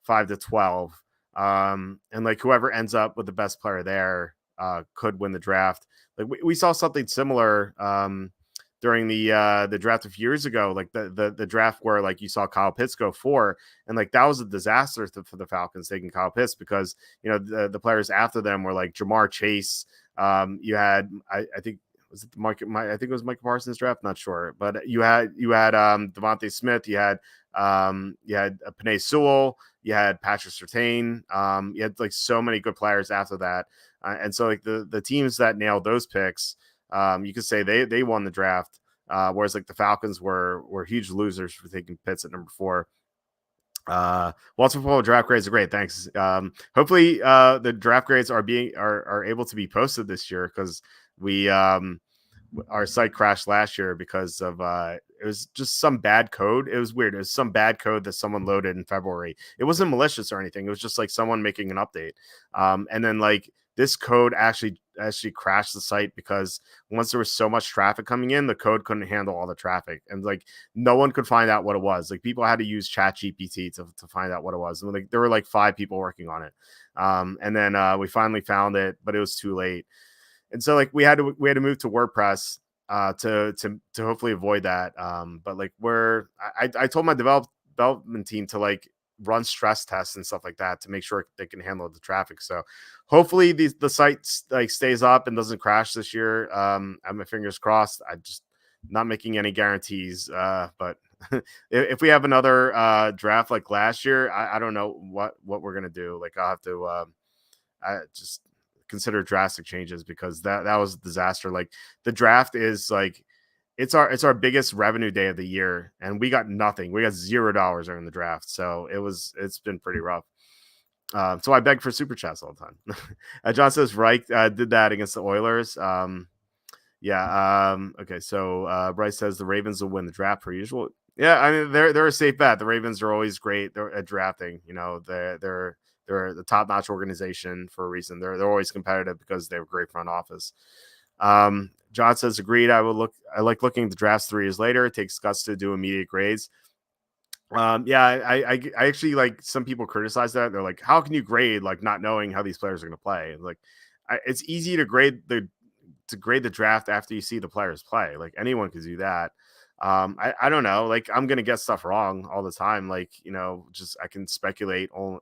12. And like whoever ends up with the best player there could win the draft. Like we saw something similar during the draft a few years ago, like the draft where like you saw Kyle Pitts go 4, and like that was a disaster for the Falcons taking Kyle Pitts because the players after them were like Jamar Chase. You had I think was it I think it was Micah Parsons draft, not sure, but you had Devontae Smith, you had Penei Sewell, you had Patrick Surtain, you had like so many good players after that, and so like the teams that nailed those picks, you could say they won the draft, whereas like the Falcons were huge losers for taking Pitts at number 4. Walter Football draft grades are great. Thanks. Hopefully the draft grades are able to be posted this year because we our site crashed last year because of it was just some bad code. It was weird. It was some bad code that someone loaded in February. It wasn't malicious or anything. It was just like someone making an update. And then like this code actually crashed the site because once there was so much traffic coming in, the code couldn't handle all the traffic, and like no one could find out what it was. Like people had to use ChatGPT to find out what it was, and like there were like 5 people working on it. And then we finally found it, but it was too late. And so like we had to move to WordPress to hopefully avoid that. But like I told my development team to like run stress tests and stuff like that to make sure they can handle the traffic. So hopefully the site like stays up and doesn't crash this year. I have my fingers crossed. I just not making any guarantees. But if we have another draft like last year, I don't know what we're gonna do. Like I'll have to I just consider drastic changes because that was a disaster. Like the draft is like it's our biggest revenue day of the year, and we got nothing. We got $0 during the draft, so it's been pretty rough. So I beg for super chats all the time. John says Reich did that against the Oilers. Okay, so Bryce says the Ravens will win the draft per usual. Yeah, I mean they're a safe bet. The Ravens are always great at drafting. They're the top-notch organization for a reason. They're always competitive because they have a great front office. John says, agreed. I like looking at the drafts 3 years later. It takes guts to do immediate grades. I actually like some people criticize that. They're like, how can you grade like not knowing how these players are going to play? Like, it's easy to grade the draft after you see the players play. Like anyone could do that. I don't know. Like I'm gonna get stuff wrong all the time. Like just I can speculate. All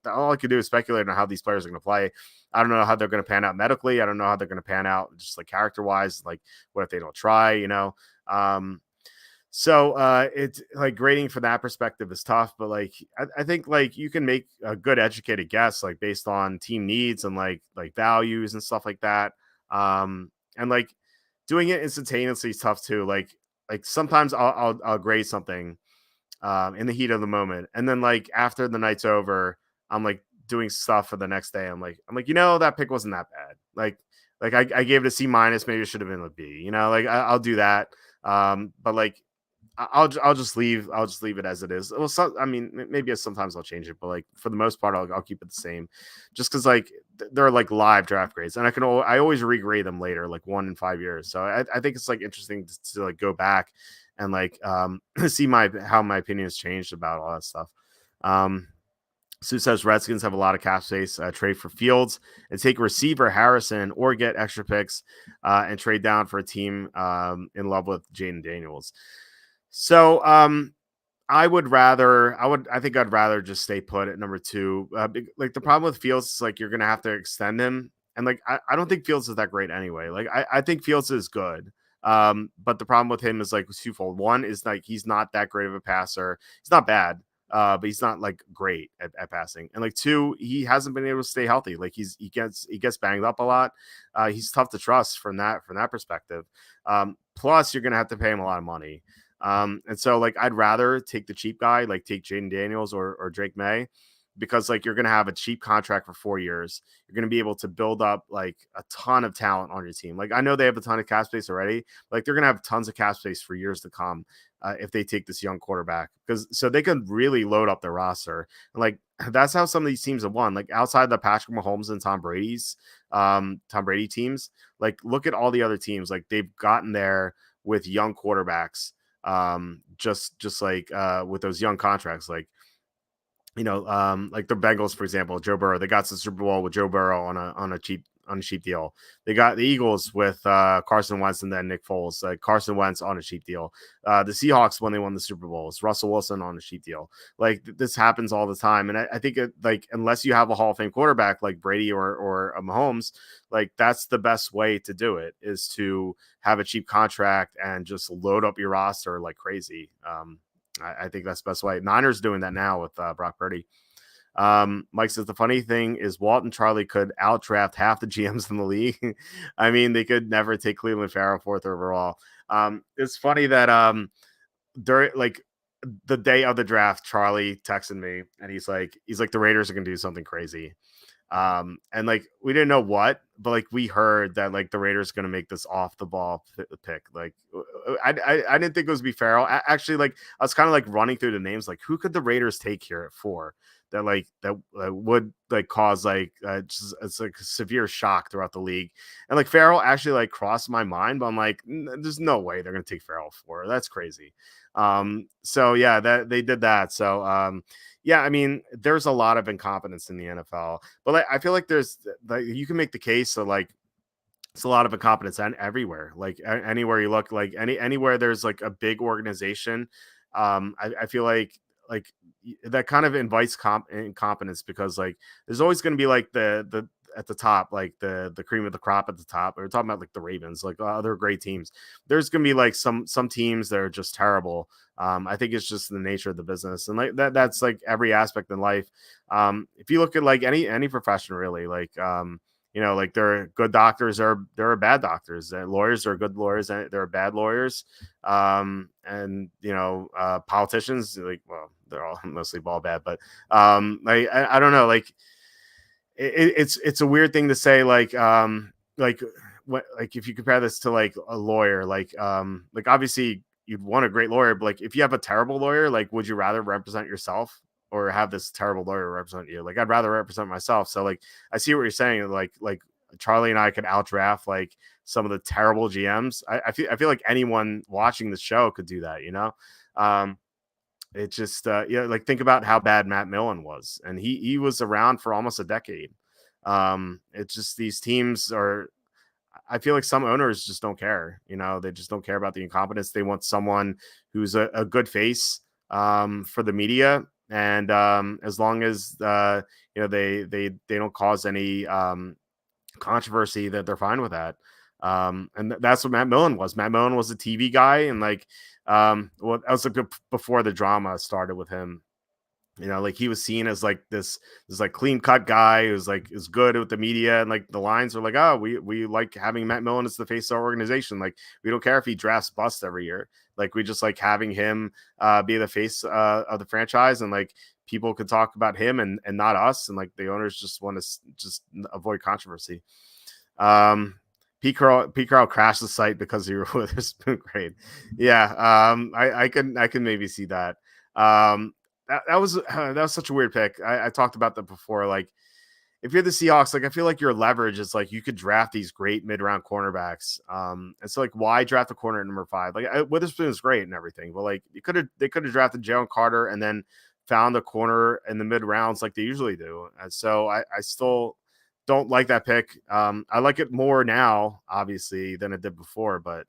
I could do is speculate on how these players are gonna play. I don't know how they're gonna pan out medically. I don't know how they're gonna pan out just like character wise. Like what if they don't try? So it's like grading from that perspective is tough. But like I think like you can make a good educated guess like based on team needs and like values and stuff like that. And like doing it instantaneously is tough too. Like sometimes I'll grade something in the heat of the moment, and then like after the night's over, I'm like doing stuff for the next day. I'm like that pick wasn't that bad. Like I gave it a C-, maybe it should have been a B. Like I'll do that. But like I'll just leave it as it is. Well, I mean, maybe sometimes I'll change it, but like for the most part, I'll keep it the same, just because like they're like live draft grades, and I always regrade them later, like 1 in 5 years. So I think it's like interesting to like go back and like see how my opinion has changed about all that stuff. Sue says Redskins have a lot of cap space. Trade for Fields and take receiver Harrison, or get extra picks and trade down for a team in love with Jaden Daniels. So I think I'd rather just stay put at number two. Like the problem with Fields is like you're gonna have to extend him, and like I don't think Fields is that great anyway. Like I think Fields is good. But the problem with him is like twofold. One is like he's not that great of a passer. He's not bad, but he's not like great at passing. And like two, he hasn't been able to stay healthy. Like he gets banged up a lot. He's tough to trust from that perspective. Plus, you're gonna have to pay him a lot of money. And so like I'd rather take the cheap guy, like take Jaden Daniels or Drake May, because like you're gonna have a cheap contract for 4 years. You're gonna be able to build up like a ton of talent on your team. Like I know they have a ton of cap space already, but like they're gonna have tons of cap space for years to come if they take this young quarterback, because so they can really load up their roster. And like that's how some of these teams have won. Like outside the Patrick Mahomes and Tom Brady teams, like look at all the other teams. Like they've gotten there with young quarterbacks, just like with those young contracts, like like the Bengals, for example, Joe Burrow. They got to the Super Bowl with Joe Burrow on a cheap deal. They got the Eagles with Carson Wentz and then Nick Foles. Carson Wentz on a cheap deal. The Seahawks, when they won the Super Bowls, Russell Wilson on a cheap deal. Like this happens all the time, and I think like unless you have a Hall of Fame quarterback like Brady or a Mahomes, like that's the best way to do it, is to have a cheap contract and just load up your roster like crazy. I think that's the best way. Niners doing that now with Brock Purdy. Mike says the funny thing is Walt and Charlie could outdraft half the GMs in the league. I mean, they could never take Cleveland Farrell fourth overall. It's funny that during like the day of the draft, Charlie texted me and he's like the Raiders are gonna do something crazy. And like we didn't know what, but like we heard that like the Raiders going to make this off the ball pick. Like I didn't think it was be Farrell. Actually, like I was kind of like running through the names, like who could the Raiders take here at 4 that like that would like cause like just it's like a severe shock throughout the league. And like Farrell actually like crossed my mind, but I'm like, there's no way they're going to take Farrell 4. That's crazy. So yeah, that they did that. So yeah, I mean, there's a lot of incompetence in the NFL, but like, I feel like there's like you can make the case that like it's a lot of incompetence and everywhere, like anywhere you look, like anywhere there's like a big organization. I feel like that kind of invites incompetence, because like there's always going to be like the at the top, like the cream of the crop at the top. We're talking about like the Ravens, like other great teams. There's gonna be like some teams that are just terrible. I think it's just the nature of the business, and like that's like every aspect in life. If you look at like any profession, really, like like there are good doctors, there are bad doctors, and lawyers are good lawyers, and there are bad lawyers. And politicians, like, well, they're all mostly ball bad, but like I don't know, like it's a weird thing to say, like what, like if you compare this to like a lawyer, like obviously you'd want a great lawyer, but like if you have a terrible lawyer, like would you rather represent yourself or have this terrible lawyer represent you? Like I'd rather represent myself. So like I see what you're saying, like Charlie and I could outdraft like some of the terrible GMs. I feel like anyone watching the show could do that, It just like think about how bad Matt Millen was, and he was around for almost a decade. It's just these teams are, I feel like some owners just don't care. They just don't care about the incompetence. They want someone who's a good face for the media, and as long as they don't cause any controversy, that they're fine with that. And that's what Matt Millen was. Matt Millen was a TV guy, and like well, that was like before the drama started with him. Like he was seen as like this like clean cut guy who's like is good with the media, and like the lines are like, oh, we like having Matt Millen as the face of our organization. Like we don't care if he drafts bust every year. Like we just like having him be the face of the franchise, and like people could talk about him and not us, and like the owners just want to just avoid controversy. Pete Carroll crashed the site because you were with his grade. Yeah, I can maybe see that. That was such a weird pick. I talked about that before. Like, if you're the Seahawks, like I feel like your leverage is like you could draft these great mid-round cornerbacks. And so like why draft a corner at number 5? Like Witherspoon is great and everything, but like they could have drafted Jalen Carter and then found a corner in the mid rounds like they usually do. And so I still don't like that pick. I like it more now, obviously, than it did before, but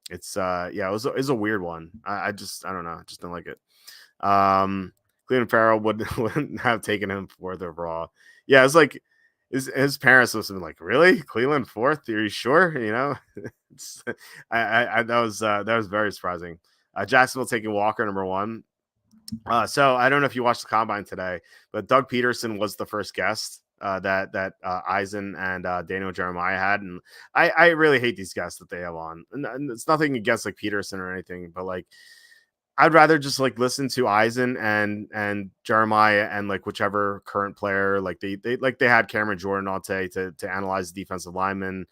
it's yeah, it was a weird one. I don't know, just don't like it. Cleveland Farrell wouldn't have taken him fourth overall. Yeah, it's like his parents must have been like, really, Cleveland fourth? Are you sure? It's, that was very surprising. Jacksonville taking Walker number one. So I don't know if you watched the combine today, but Doug Peterson was the first guest that Eisen and Daniel Jeremiah had, and I really hate these guests that they have on. And it's nothing against like Peterson or anything, but like I'd rather just like listen to Eisen and Jeremiah and like whichever current player, like they had Cameron Jordan on today to analyze the defensive linemen.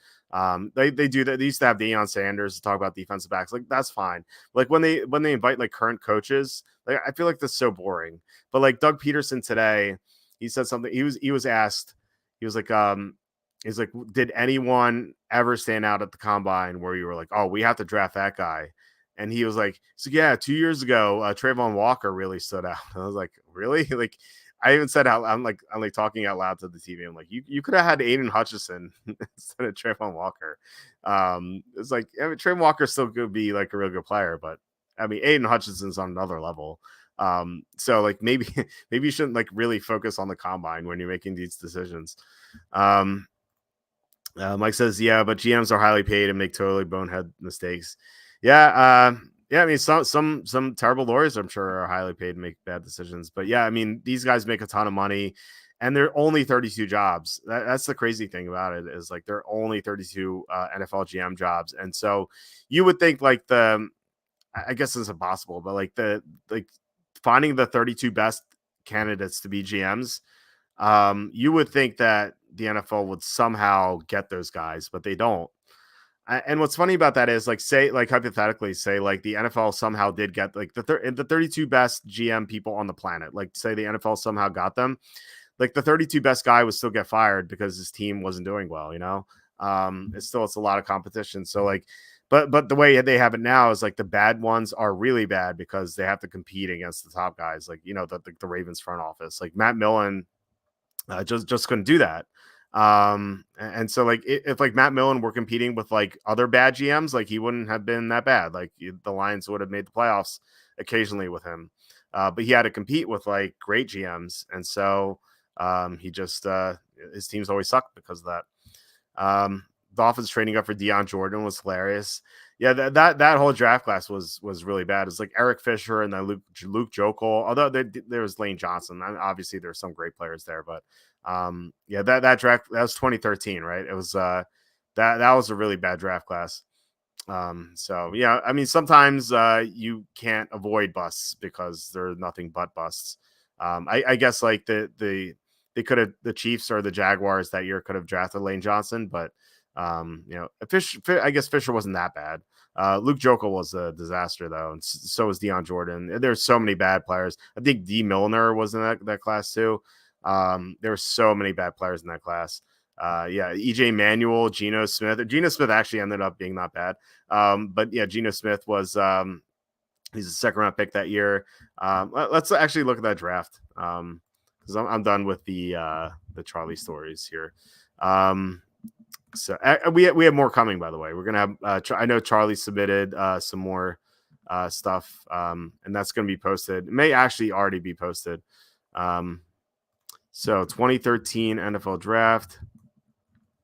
They do that. They used to have Deion Sanders to talk about defensive backs. Like that's fine. Like when they invite like current coaches, like I feel like that's so boring. But like Doug Peterson today, he said something. He was asked. He was like, did anyone ever stand out at the combine where you were like, oh, we have to draft that guy? And he was like, so yeah, 2 years ago, Trayvon Walker really stood out. And I was like, really? Like, I even said how I'm like talking out loud to the TV. I'm like, you could have had Aiden Hutchinson instead of Trayvon Walker. It's like, I mean, Trayvon Walker still could be like a real good player, but I mean, Aiden Hutchinson's on another level. So like maybe you shouldn't like really focus on the combine when you're making these decisions. Mike says, yeah, but GMs are highly paid and make totally bonehead mistakes. Yeah, yeah. I mean, some terrible lawyers, I'm sure, are highly paid and make bad decisions. But yeah, I mean, these guys make a ton of money, and they're only 32 jobs. That's the crazy thing about it is like they're only 32 NFL GM jobs, and so you would think like I guess it's impossible, but like finding the 32 best candidates to be GMs, you would think that the NFL would somehow get those guys, but they don't. And what's funny about that is like, say, like hypothetically, say like the NFL somehow did get like the 32 best GM people on the planet. Like say the NFL somehow got them, like the 32 best guy would still get fired because his team wasn't doing well. It's a lot of competition. So like, but the way they have it now is like the bad ones are really bad because they have to compete against the top guys. Like the Ravens front office, like Matt Millen, just couldn't do that. And so like if like Matt Millen were competing with like other bad GMs, like he wouldn't have been that bad. Like the Lions would have made the playoffs occasionally with him. But he had to compete with like great GMs. And so he just his teams always sucked because of that. Dolphins trading up for Deion Jordan was hilarious. Yeah, that whole draft class was really bad. It's like Eric Fisher and then Luke Jokel. Although there was Lane Johnson. Obviously, there's some great players there, but yeah, that draft, that was 2013, right? It was that was a really bad draft class. So yeah, I mean, sometimes you can't avoid busts because they're nothing but busts. I guess like they could have, the Chiefs or the Jaguars that year could have drafted Lane Johnson, but I guess Fisher wasn't that bad. Luke Jokel was a disaster though, and so was Deion Jordan. There's so many bad players. I think D Milner was in that class too. There were so many bad players in that class. Yeah, EJ Manuel, Geno Smith. Geno Smith actually ended up being not bad. But yeah, Geno Smith was he's a second round pick that year. Let's actually look at that draft. Because I'm done with the Charlie stories here. So we have more coming, by the way. We're gonna have I know Charlie submitted some more stuff, and that's gonna be posted. It may actually already be posted. So 2013 NFL draft.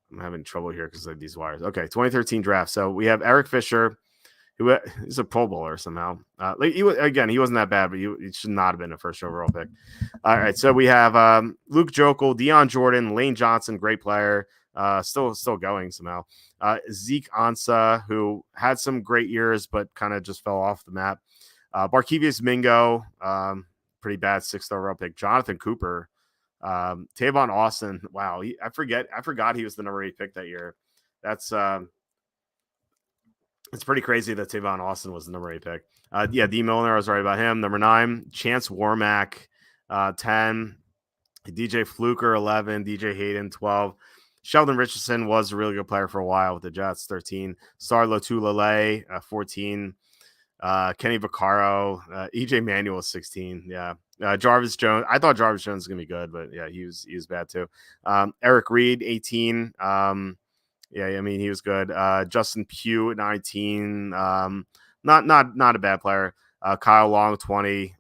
I'm having trouble here because of these wires. Okay, 2013 draft. So we have Eric Fisher, who is a Pro Bowler somehow. Like he wasn't that bad, but he should not have been a first overall pick. All right, so we have Luke Jokel, Deion Jordan, Lane Johnson, great player, still going somehow. Zeke Ansah, who had some great years but kind of just fell off the map. Barkevius Mingo, pretty bad 6th overall pick. Jonathan Cooper. Tavon Austin, wow, I forgot he was the number 8 pick that year. That's it's pretty crazy that Tavon Austin was the number 8 pick. Yeah, D Milner, I was right about him. Number 9, Chance Warmack, 10, DJ Fluker, 11, DJ Hayden, 12. Sheldon Richardson was a really good player for a while with the Jets, 13. Star Lotulelei, 14. Kenny Vaccaro, EJ Manuel is 16. Yeah. Jarvis Jones. I thought Jarvis Jones was gonna be good, but yeah, he was bad too. Eric Reed, 18. Yeah, I mean he was good. Justin Pugh at 19. Not a bad player. Kyle Long, 20.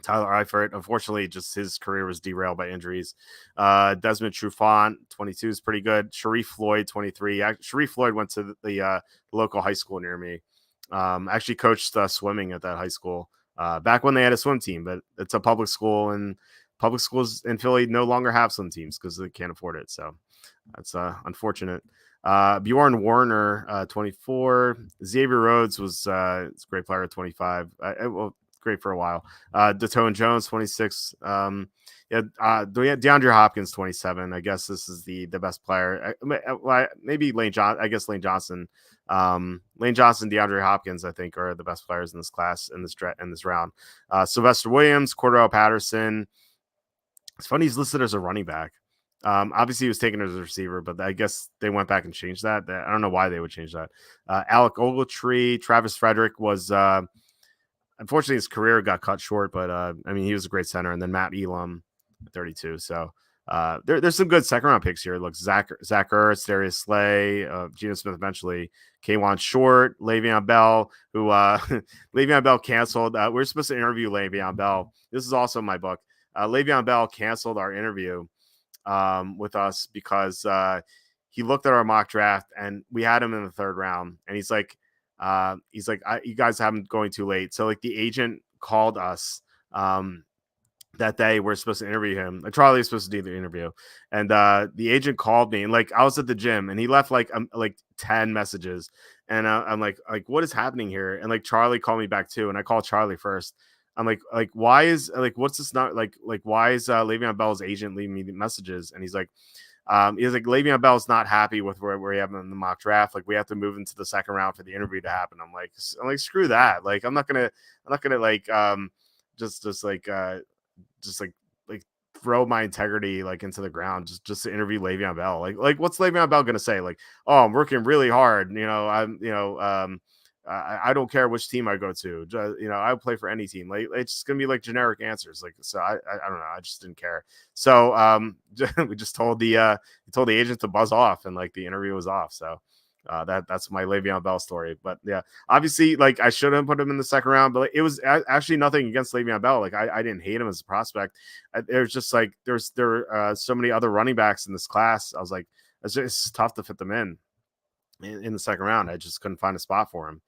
Tyler Eifert, unfortunately, just his career was derailed by injuries. Desmond Trufant, 22, is pretty good. Sharif Floyd, 23. Sharif Floyd went to the local high school near me. Actually coached swimming at that high school back when they had a swim team, but it's a public school, and public schools in Philly no longer have swim teams because they can't afford it. So that's unfortunate. Bjorn Warner, 24. Xavier Rhodes was a great player at 25. Well, great for a while. Datone Jones, 26. DeAndre Hopkins, 27. I guess this is the best player. Maybe Lane Johnson. I guess Lane Johnson. Lane Johnson, DeAndre Hopkins, I think, are the best players in this class in this round. Sylvester Williams, Cordell Patterson. It's funny he's listed as a running back. Obviously, he was taken as a receiver, but I guess they went back and changed that. I don't know why they would change that. Alec Ogletree, Travis Frederick was. Unfortunately, his career got cut short, but I mean, he was a great center. And then Matt Elam, 32. So there's some good second round picks here. Look, Zach Ertz, Darius Slay, Geno Smith eventually, K'Wan Short, Le'Veon Bell, who Le'Veon Bell canceled. We're supposed to interview Le'Veon Bell. This is also in my book. Le'Veon Bell canceled our interview with us because he looked at our mock draft and we had him in the third round. And he's like, you guys have him going too late. So like the agent called us that day. We're supposed to interview him. Charlie was supposed to do the interview, and the agent called me, and like I was at the gym, and he left like 10 messages, and I'm like what is happening here? And like Charlie called me back too, and I called Charlie first. I'm like why is what's this not like why is Le'Veon Bell's agent leaving me the messages? And he's like Le'Veon Bell's not happy with where we have him in the mock draft. Like we have to move into the second round for the interview to happen. I'm like screw that. Like I'm not gonna like just throw my integrity like into the ground just to interview Le'Veon Bell. Like what's Le'Veon Bell gonna say? Like, oh, I'm working really hard. I don't care which team I go to. I'll play for any team. Like it's just gonna be like generic answers. Like so, I don't know. I just didn't care. So we just told the agent to buzz off, and like the interview was off. So that's my Le'Veon Bell story. But yeah, obviously, like I should have put him in the second round, but like, it was actually nothing against Le'Veon Bell. Like I didn't hate him as a prospect. There was just like there were so many other running backs in this class. I was like, it's tough to fit them in the second round. I just couldn't find a spot for him.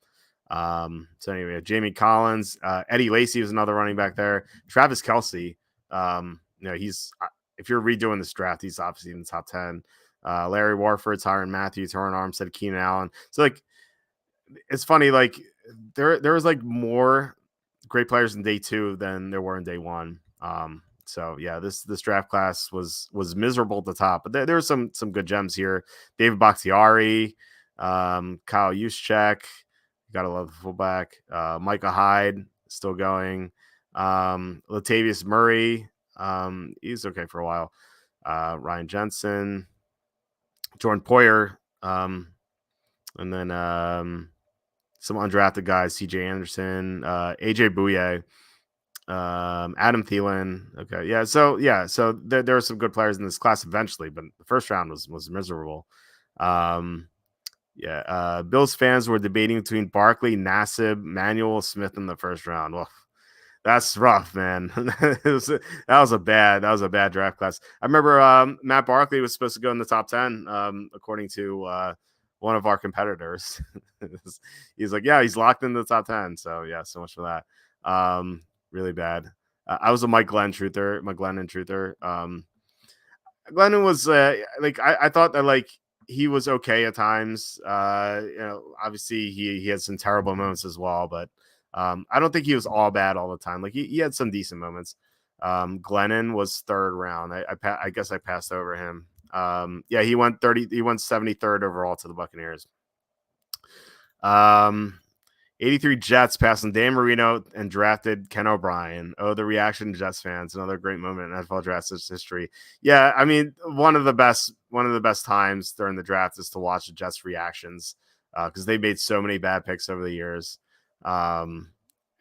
So anyway, Jamie Collins, Eddie Lacy was another running back there. Travis Kelce, he's if you're redoing this draft, he's obviously in the top 10. Larry Warford, Tyrann Matthew, Terran Armstead, Keenan Allen. So like, it's funny, like there was like more great players in day 2 than there were in day 1. So yeah, this draft class was miserable at the top, but there were some good gems here. David Bakhtiari, Kyle Juszczyk. Gotta love the fullback. Micah Hyde still going. Latavius Murray, he's okay for a while. Ryan Jensen, Jordan Poyer, and then some undrafted guys: C.J. Anderson, A.J. Bouye, Adam Thielen. Okay, so there were some good players in this class eventually, but the first round was miserable. Bills fans were debating between Barkley, Nassib, Manuel Smith in the first round. Well, that's rough, man. that was a bad draft class. I remember Matt Barkley was supposed to go in the top 10, according to one of our competitors. He's like, yeah, he's locked in the top 10. So yeah, so much for that. Really bad. I was a Mike Glennon truther. Glennon was I thought that like he was okay at times. Obviously he had some terrible moments as well, but I don't think he was all bad all the time. Like he had some decent moments. Glennon was third round. I guess I passed over him. He went 73rd overall to the Buccaneers. 83 Jets passing Dan Marino and drafted Ken O'Brien. Oh, the reaction to Jets fans. Another great moment in NFL draft history. Yeah, I mean, one of the best times during the draft is to watch the Jets reactions because they made so many bad picks over the years. Um,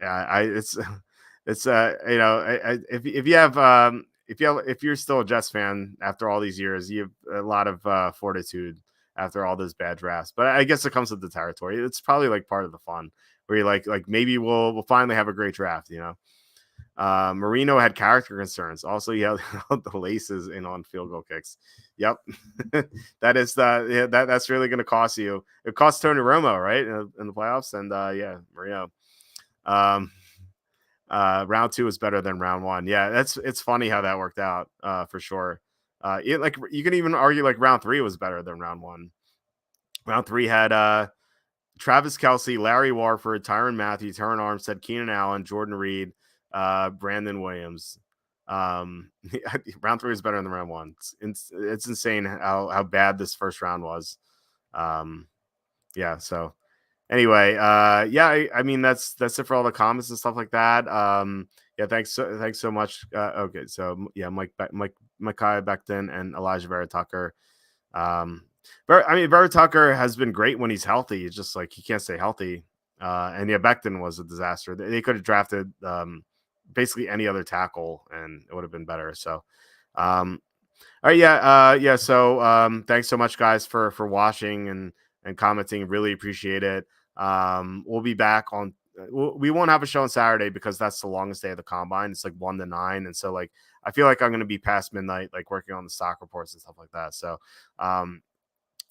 I it's it's if you have if you're still a Jets fan after all these years, you have a lot of fortitude after all those bad drafts. But I guess it comes with the territory. It's probably like part of the fun where you like maybe we'll finally have a great draft. Marino had character concerns. Also, he held the laces in on field goal kicks. Yep, that's really going to cost you. It cost Tony Romo, right, in the playoffs, and Marino. Um, Round two is better than round one. Yeah, it's funny how that worked out, for sure. Like you can even argue like round three was better than round one. Round three had Travis Kelce, Larry Warford, Tyrann Matthew, Terran Armstead, Keenan Allen, Jordan Reed, Brandon Williams. Round three is better than round one. It's insane how bad this first round was. Yeah. So anyway, I mean that's it for all the comments and stuff like that. Yeah, thanks so much. Okay, so yeah, Micaiah Becton and Elijah Vera Tucker. Vera Tucker has been great when he's healthy. It's just like he can't stay healthy. And yeah, Becton was a disaster. They could have drafted basically any other tackle, and it would have been better. So, all right, yeah. So, thanks so much, guys, for watching and commenting. Really appreciate it. We'll be back on. We won't have a show on Saturday because that's the longest day of the combine. It's like 1 to 9, and so like I feel like I'm going to be past midnight, like working on the stock reports and stuff like that. So,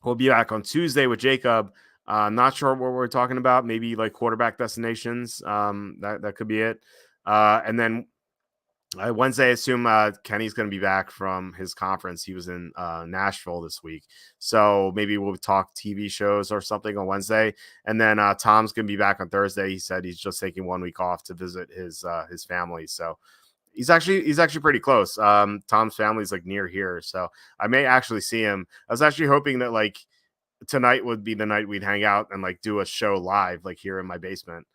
we'll be back on Tuesday with Jacob. Not sure what we're talking about. Maybe like quarterback destinations. That could be it. And then Wednesday, I assume Kenny's going to be back from his conference. He was in Nashville this week. So maybe we'll talk TV shows or something on Wednesday. And then Tom's going to be back on Thursday. He said he's just taking 1 week off to visit his family. So he's actually pretty close. Tom's family is like near here. So I may actually see him. I was actually hoping that like tonight would be the night we'd hang out and like do a show live, like here in my basement.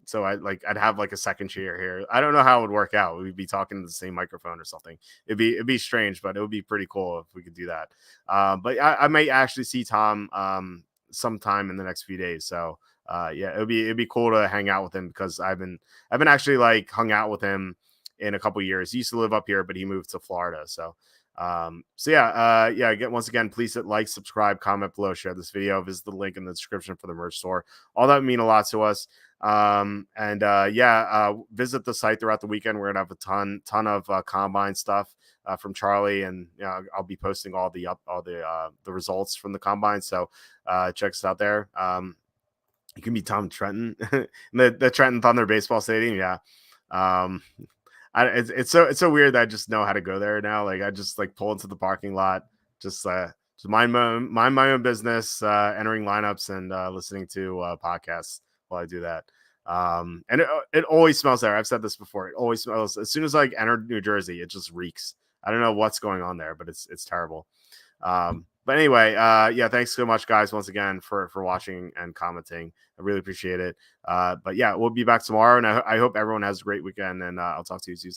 So I'd have like a second chair here. I don't know how it would work out. We'd be talking to the same microphone or something. It'd be strange, but it would be pretty cool if we could do that. But I might actually see Tom sometime in the next few days. So yeah, it'd be cool to hang out with him because I've been actually like hung out with him in a couple years. He used to live up here, but he moved to Florida. So again, once again, please hit like, subscribe, comment below, share this video, visit the link in the description for the merch store. All that would mean a lot to us. Visit the site throughout the weekend. We're gonna have a ton of combine stuff from Charlie, and I'll be posting all the results from the combine. So check us out there. You can be Tom Trenton, the Trenton Thunder baseball stadium. Yeah. It's so weird that I just know how to go there now. Like I just like pull into the parking lot, just mind my own business, entering lineups and listening to podcasts while I do that. And it always smells there. I've said this before. It always smells as soon as I enter New Jersey, it just reeks. I don't know what's going on there, but it's terrible. But anyway, thanks so much, guys, once again for watching and commenting. I really appreciate it. But yeah, we'll be back tomorrow, and I hope everyone has a great weekend, and I'll talk to you Tuesday.